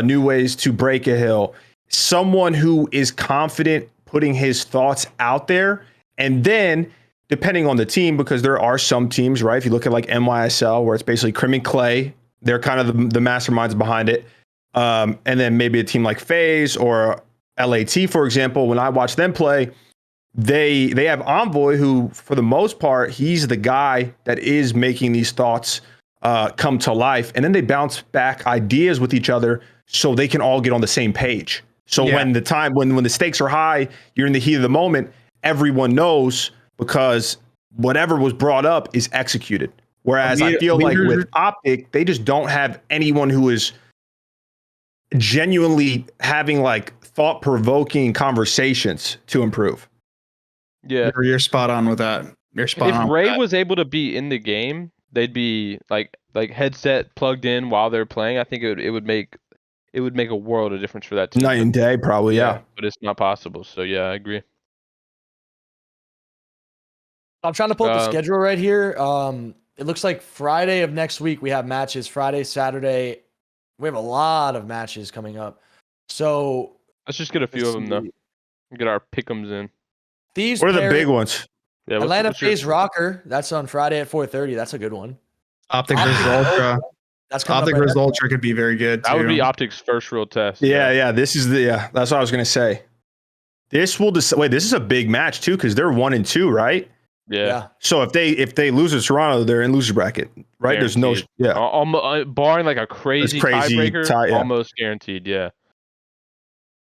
new ways to break a hill. Someone who is confident putting his thoughts out there. And then, depending on the team, because there are some teams, right? If you look at like NYSL, where it's basically Crim and Clay, they're kind of the masterminds behind it. And then maybe a team like FaZe or LAT, for example, when I watch them play, they have Envoy, who, for the most part, he's the guy that is making these thoughts come to life. And then they bounce back ideas with each other so they can all get on the same page. So when the stakes are high, you're in the heat of the moment, everyone knows because whatever was brought up is executed. Whereas I feel like with OpTic, they just don't have anyone who is genuinely having like thought-provoking conversations to improve. Yeah, You're spot on with that. You're spot on. If Ray was able to be in the game, they'd be like headset plugged in while they're playing. I think it would make a world of difference for that team. Night and day, probably, yeah. But it's not possible. So yeah, I agree. I'm trying to pull up the schedule right here. It looks like Friday of next week we have matches. Friday, Saturday, we have a lot of matches coming up. So let's just get a few of them though. Get our pick'ems in. Thieves. What are the big ones? Yeah, Atlanta FaZe ROKKR. That's on Friday at 4:30. That's a good one. OpTic versus Ultra. That's coming OpTic versus Ultra could be very good too. That would be OpTic's first real test. Yeah. This is that's what I was gonna say. This will wait. This is a big match too because they're 1-2, right? Yeah. So if they lose to Toronto, they're in loser bracket, right? Guaranteed. There's no barring like a crazy tiebreaker, almost guaranteed. Yeah.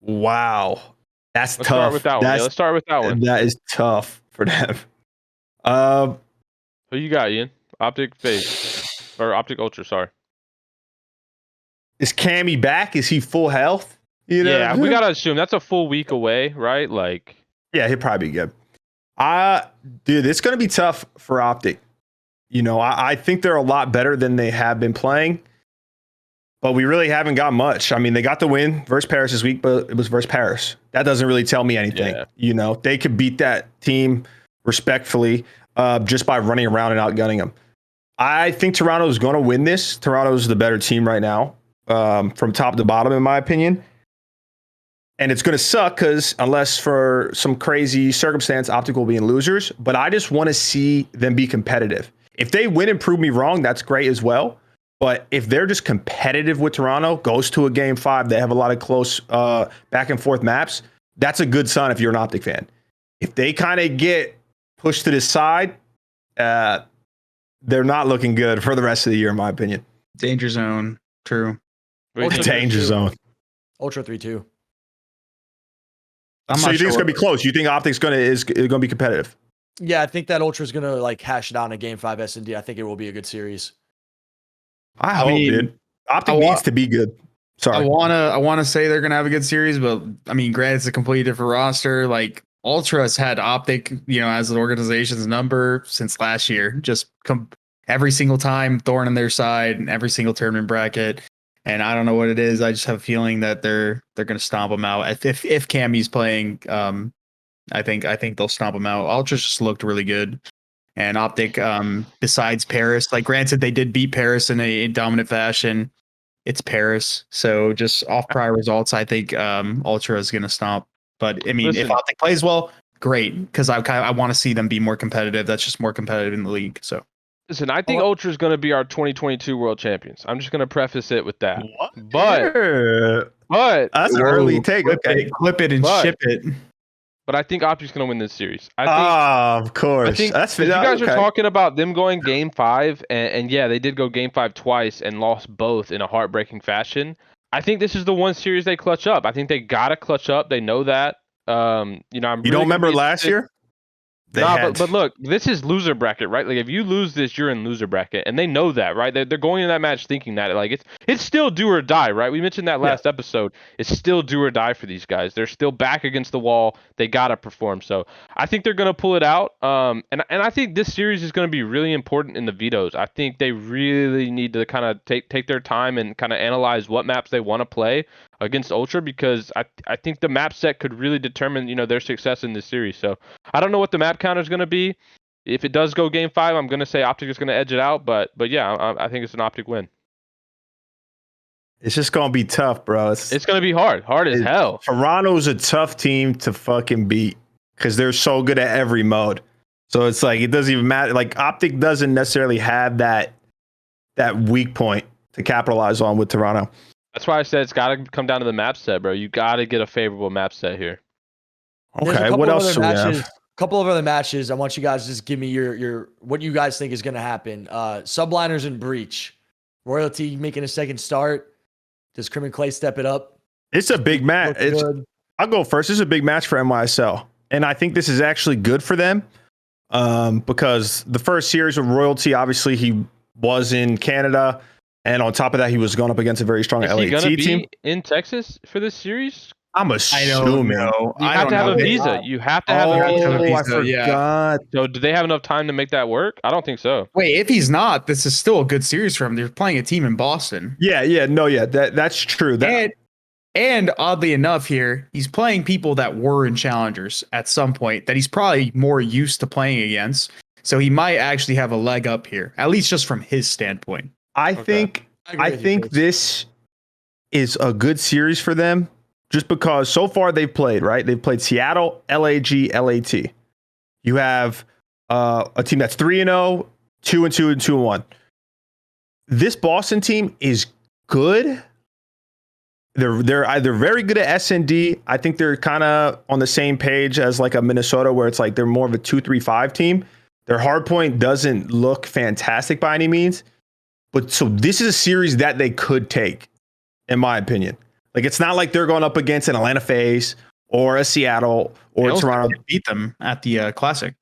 Wow, that's Let's tough. Start with that one. Let's start with that one. That is tough for them. Who you got, Ian? OpTic FaZe or OpTic Ultra? Sorry. Is Cammy back? Is he full health? You know? Yeah, we gotta assume that's a full week away, right? Like. Yeah, he'll probably be good. Dude, it's gonna be tough for OpTic. You know, I think they're a lot better than they have been playing, but we really haven't got much. I mean, they got the win versus Paris this week, but it was versus Paris. That doesn't really tell me anything. Yeah. You know, they could beat that team respectfully just by running around and outgunning them. I think Toronto is going to win this. Toronto is the better team right now, from top to bottom, in my opinion. And it's going to suck because unless for some crazy circumstance, OpTic will be in losers. But I just want to see them be competitive. If they win and prove me wrong, that's great as well. But if they're just competitive with Toronto, goes to a game 5, they have a lot of close back and forth maps, that's a good sign if you're an OpTic fan. If they kind of get pushed to the side, they're not looking good for the rest of the year, in my opinion. Danger zone. True. Danger zone. Ultra 3-2. So you think it's gonna be close? You think OpTic's gonna be competitive? Yeah, I think that Ultra's gonna like hash it out in a game 5 S&D. I think it will be a good series. I hope, dude. OpTic needs to be good. Sorry. I wanna say they're gonna have a good series, but I mean, granted, it's a completely different roster. Like Ultra's had OpTic, as an organization's number since last year. Just every single time, thorn on their side, and every single tournament bracket. And I don't know what it is. I just have a feeling that they're going to stomp them out. If Cammy's playing, I think they'll stomp them out. Ultra just looked really good, and OpTic, besides Paris, like granted they did beat Paris in a dominant fashion. It's Paris, so just off prior results, I think Ultra is going to stomp. But I mean, if OpTic plays well, great, because I want to see them be more competitive. That's just more competitive in the league. So. Listen, I think Ultra is going to be our 2022 world champions. I'm just going to preface it with that. What? But that's an early take. Clip it and ship it. But I think OpTic's going to win this series. Of course. I think you guys are talking about them going game 5, and yeah, they did go game 5 twice and lost both in a heartbreaking fashion. I think this is the one series they clutch up. I think they got to clutch up. They know that. You don't remember last year? But look, this is loser bracket, right? Like if you lose this, you're in loser bracket, and they know that, right? They're going into that match thinking that like it's still do or die, right? We mentioned that last episode. It's still do or die for these guys. They're still back against the wall. They gotta perform. So I think they're gonna pull it out. And I think this series is gonna be really important in the vetoes. I think they really need to kind of take their time and kind of analyze what maps they want to play against Ultra, because I think the map set could really determine their success in this series. So I don't know what the map counter is going to be. If it does go game 5, I'm going to say OpTic is going to edge it out, but yeah, I think it's an OpTic win. It's just gonna be tough, bro. It's gonna be hard as hell. Toronto's a tough team to fucking beat because they're so good at every mode. So it's like it doesn't even matter. Like OpTic doesn't necessarily have that weak point to capitalize on with Toronto. That's why I said it's got to come down to the map set, bro. You got to get a favorable map set here. Okay, what else do we have? Couple of other matches. I want you guys to just give me your what you guys think is going to happen. Subliners and Breach. Royalty making a second start. Does Crim and Clay step it up? It's a big match. I'll go first. This is a big match for NYSL. And I think this is actually good for them because the first series with Royalty, obviously he was in Canada. And on top of that, he was going up against a very strong LAT team. In Texas for this series? I'm assuming. You have to have a visa. You have to have a visa. I forgot. Yeah. So do they have enough time to make that work? I don't think so. Wait, if he's not, this is still a good series for him. They're playing a team in Boston. That's true. And oddly enough here, he's playing people that were in Challengers at some point that he's probably more used to playing against. So he might actually have a leg up here, at least just from his standpoint. I think this is a good series for them just because so far they've played, right? They've played Seattle, LAG, LAT. You have a team that's 3-0, 2-2, and 2-1. This Boston team is good. They're either very good at S&D. I think they're kind of on the same page as like a Minnesota where it's like they're more of a 2-3-5 team. Their hardpoint doesn't look fantastic by any means. But so this is a series that they could take, in my opinion. Like it's not like they're going up against an Atlanta FaZe or a Seattle or Toronto. Beat them at the Classic.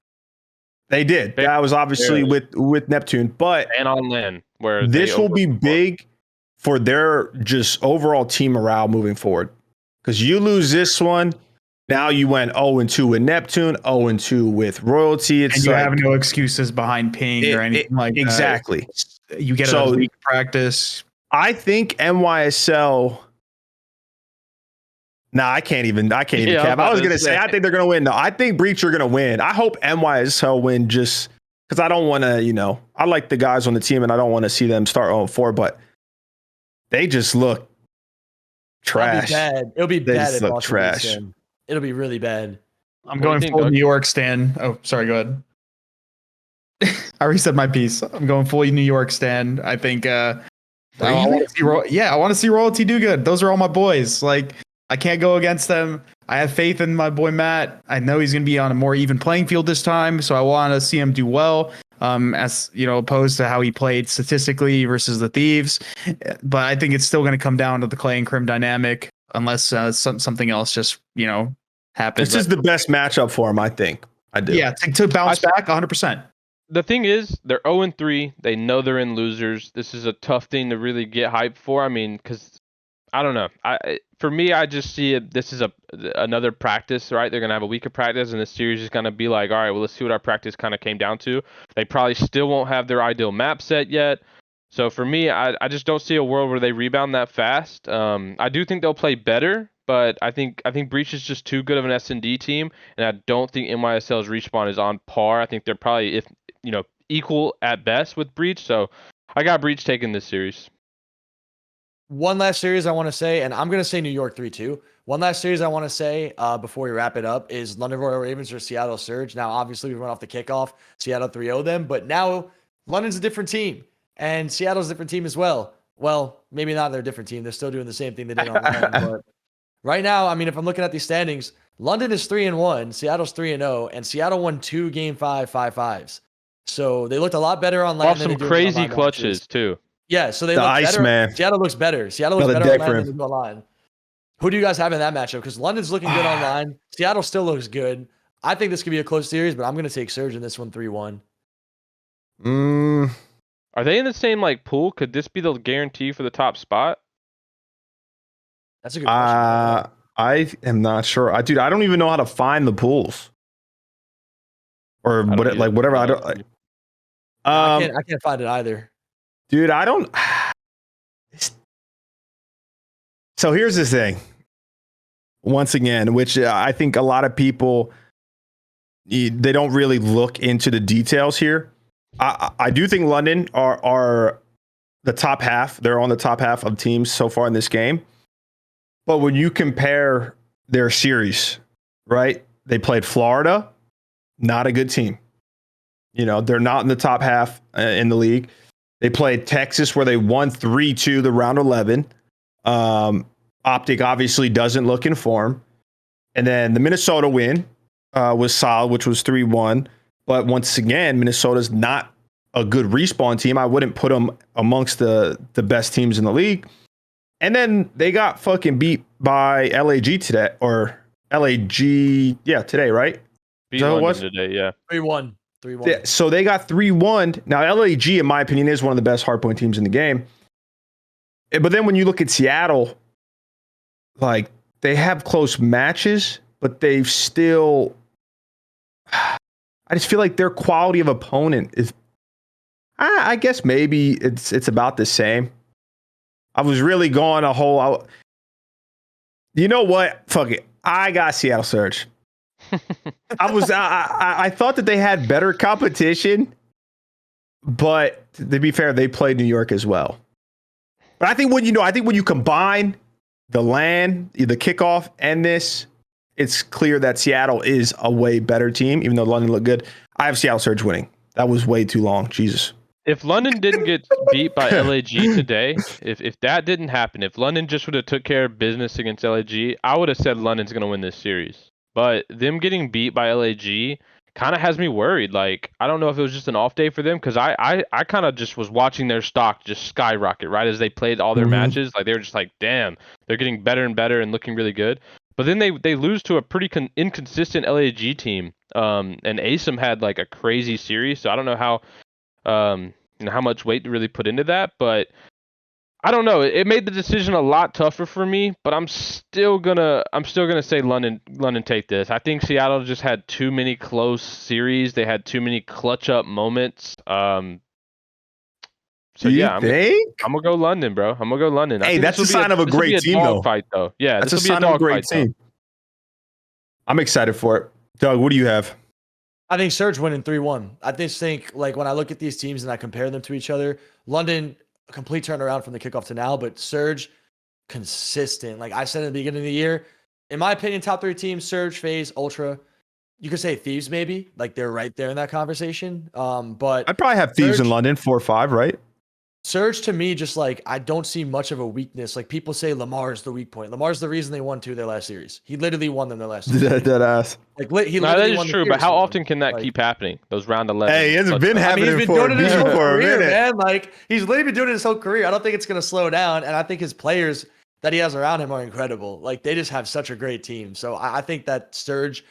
They did. That was obviously with Neptune, but and on LAN where this will be big for their just overall team morale moving forward. Because you lose this one, now you went 0-2 with Neptune, 0-2 with Royalty. And you have no excuses behind ping or anything like that. Exactly. You get a week practice. I think NYSL. Nah, I can't even cap. I was gonna say I think they're gonna win. No, I think Breach are gonna win. I hope NYSL win just because I don't want to. I like the guys on the team and I don't want to see them start 0-4, but they just look trash. It'll be bad. Just look trash. It'll be really bad. I'm going full New York Stan. Oh, sorry. Go ahead. I already said my piece. I'm going fully New York stand. I think I want to see Royalty do good. Those are all my boys. Like I can't go against them. I have faith in my boy Matt. I know he's going to be on a more even playing field this time, so I want to see him do well. As opposed to how he played statistically versus the Thieves. But I think it's still going to come down to the Clay and Crim dynamic, unless something else just happens. This is the best matchup for him, I think. I do. Yeah, to bounce back 100%. The thing is, they're 0-3. They know they're in losers. This is a tough thing to really get hyped for. I mean, because I don't know. For me, I just see it. This is another practice, right? They're gonna have a week of practice, and the series is gonna be like, all right, well, let's see what our practice kind of came down to. They probably still won't have their ideal map set yet. So for me, I just don't see a world where they rebound that fast. I do think they'll play better, but I think Breach is just too good of an S&D team, and I don't think NYSL's respawn is on par. I think they're probably equal at best with Breach. So I got Breach taking this series. One last series I want to say, and I'm going to say New York 3-2. One last series I want to say before we wrap it up is London Royal Ravens or Seattle Surge. Now, obviously, we went off the kickoff. Seattle 3-0 them, but now London's a different team, and Seattle's a different team as well. Well, maybe not they're a different team. They're still doing the same thing they did online. But right now, I mean, if I'm looking at these standings, London is 3-1, Seattle's 3-0, and Seattle won 2 Game 5 5-5s. So they looked a lot better online. Off some crazy clutches, too. Yeah, so they look better. Iceman. Seattle looks better. Seattle looks better online than they do online. Who do you guys have in that matchup? Because London's looking good online. Seattle still looks good. I think this could be a close series, but I'm going to take Surge in this one 3-1. Are they in the same pool? Could this be the guarantee for the top spot? That's a good question. I am not sure. Dude, I don't even know how to find the pools. Or whatever. I can't find it either. Dude, I don't. So here's the thing. Once again, which I think a lot of people, they don't really look into the details here. I do think London are the top half. They're on the top half of teams so far in this game. But when you compare their series, right? They played Florida, not a good team. You know, they're not in the top half in the league. They played Texas, where they won 3-2 the round 11. OpTic obviously doesn't look in form. And then the Minnesota win was solid, which was 3-1. But once again, Minnesota's not a good respawn team. I wouldn't put them amongst the best teams in the league. And then they got fucking beat by LAG today, or LAG, yeah, today, right? Beat London today, yeah. 3-1. 3-1. Yeah, so they got 3-1. Now, LAG, in my opinion, is one of the best hardpoint teams in the game. But then when you look at Seattle, like, they have close matches, but they've still... I just feel like their quality of opponent is... I guess maybe it's about the same. I was really going a whole... You know what? Fuck it. I got Seattle Surge. I thought that they had better competition, but to be fair, they played New York as well. But I think when you combine the LAN, the kickoff, and this, it's clear that Seattle is a way better team, even though London looked good. I have Seattle Surge winning. That was way too long. Jesus. If London didn't get beat by LAG today, if that didn't happen, if London just would have took care of business against LAG, I would have said London's going to win this series. But them getting beat by LAG kind of has me worried. Like, I don't know if it was just an off day for them, because I kind of just was watching their stock just skyrocket right as they played all their matches. Like, they were just like, damn, they're getting better and better and looking really good. But then they lose to a pretty inconsistent LAG team. And ASIM had like a crazy series, so I don't know how how much weight to really put into that, but I don't know. It made the decision a lot tougher for me, but I'm still gonna say London take this. I think Seattle just had too many close series. They had too many clutch up moments. I'm gonna go London, bro. I'm gonna go London. Hey, that's a sign of a great team, though. Fight, though. Yeah, that's a sign of a great team. I'm excited for it. Doug, what do you have? I think Surge winning 3-1. I just think, like, when I look at these teams and I compare them to each other, London, a complete turnaround from the kickoff to now, but Surge, consistent. Like I said at the beginning of the year, in my opinion, top 3 teams, Surge, FaZe, Ultra. You could say Thieves maybe. Like, they're right there in that conversation. But I'd probably have Thieves Surge, in London, 4 or 5, right? Surge, to me, just like, I don't see much of a weakness. Like, people say Lamar's the weak point. Lamar's the reason they won 2 their last series. He literally won them their last series. Dead ass. Like, that is true, but how often can that keep happening? Those round 11. Hey, it's been happening he's been doing it his whole career, man. Like, he's literally been doing it his whole career. I don't think it's going to slow down. And I think his players that he has around him are incredible. Like, they just have such a great team. So I think that Surge,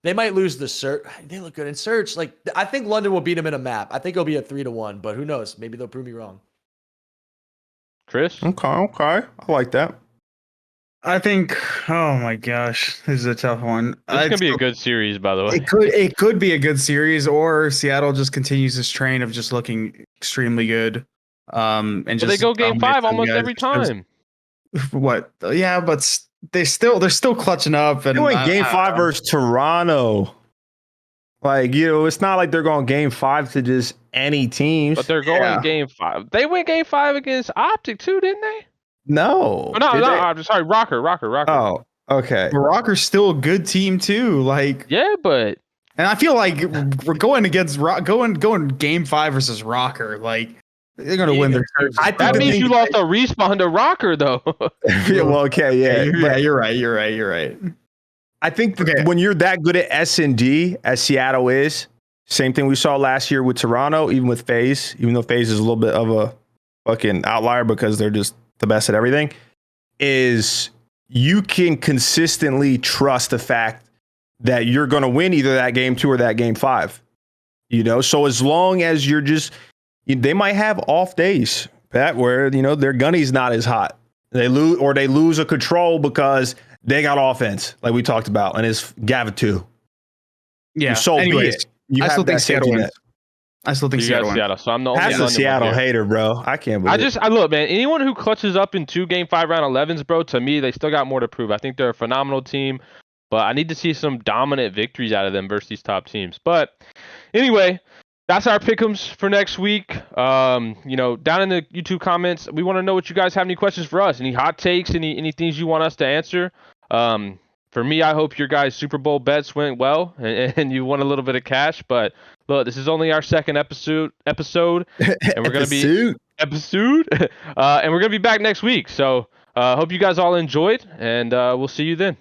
they might lose the Surge. They look good in Surge. Like, I think London will beat him in a map. I think it'll be a 3-1, but who knows? Maybe they'll prove me wrong. Chris? Okay. I like that. I think, oh my gosh, this is a tough one. It's gonna be a good series, by the way. It could be a good series, or Seattle just continues this train of just looking extremely good. And just they go game 5 almost every time. What? Yeah, but they're still clutching up. And they went game 5 versus Toronto. Like, you know, it's not like they're going game 5 to just any teams. But they're going game 5. They went game 5 against OpTic too, didn't they? No. No, I'm sorry, ROKKR. Oh, okay. But ROKKR's still a good team too. Like, yeah, but and I feel like we're going against going game 5 versus ROKKR. Like, they're gonna win their. That means you lost a respawn to ROKKR though. Yeah, well, okay, yeah. You're right. I think when you're that good at S&D as Seattle is, same thing we saw last year with Toronto, even with FaZe, even though FaZe is a little bit of a fucking outlier because they're just the best at everything, is you can consistently trust the fact that you're going to win either that game 2 or that game 5. You know, so as long as you're just, they might have off days, Pat, where, you know, their gunny's not as hot. They lose a control because they got offense, like we talked about, and it's Gavitu. Yeah. So be it. I still think Seattle wins. I still think Seattle wins. So I'm the only That's a Seattle hater, bro. I can't believe it. I look, man, anyone who clutches up in 2 game 5 round 11s, bro, to me, they still got more to prove. I think they're a phenomenal team, but I need to see some dominant victories out of them versus these top teams. But anyway, that's our pick'ems for next week. Down in the YouTube comments, we want to know what you guys have any questions for us, any hot takes, any things you want us to answer. For me, I hope your guys' Super Bowl bets went well and you won a little bit of cash. But look, this is only our second episode, and we're gonna be and we're gonna be back next week. So hope you guys all enjoyed, and we'll see you then.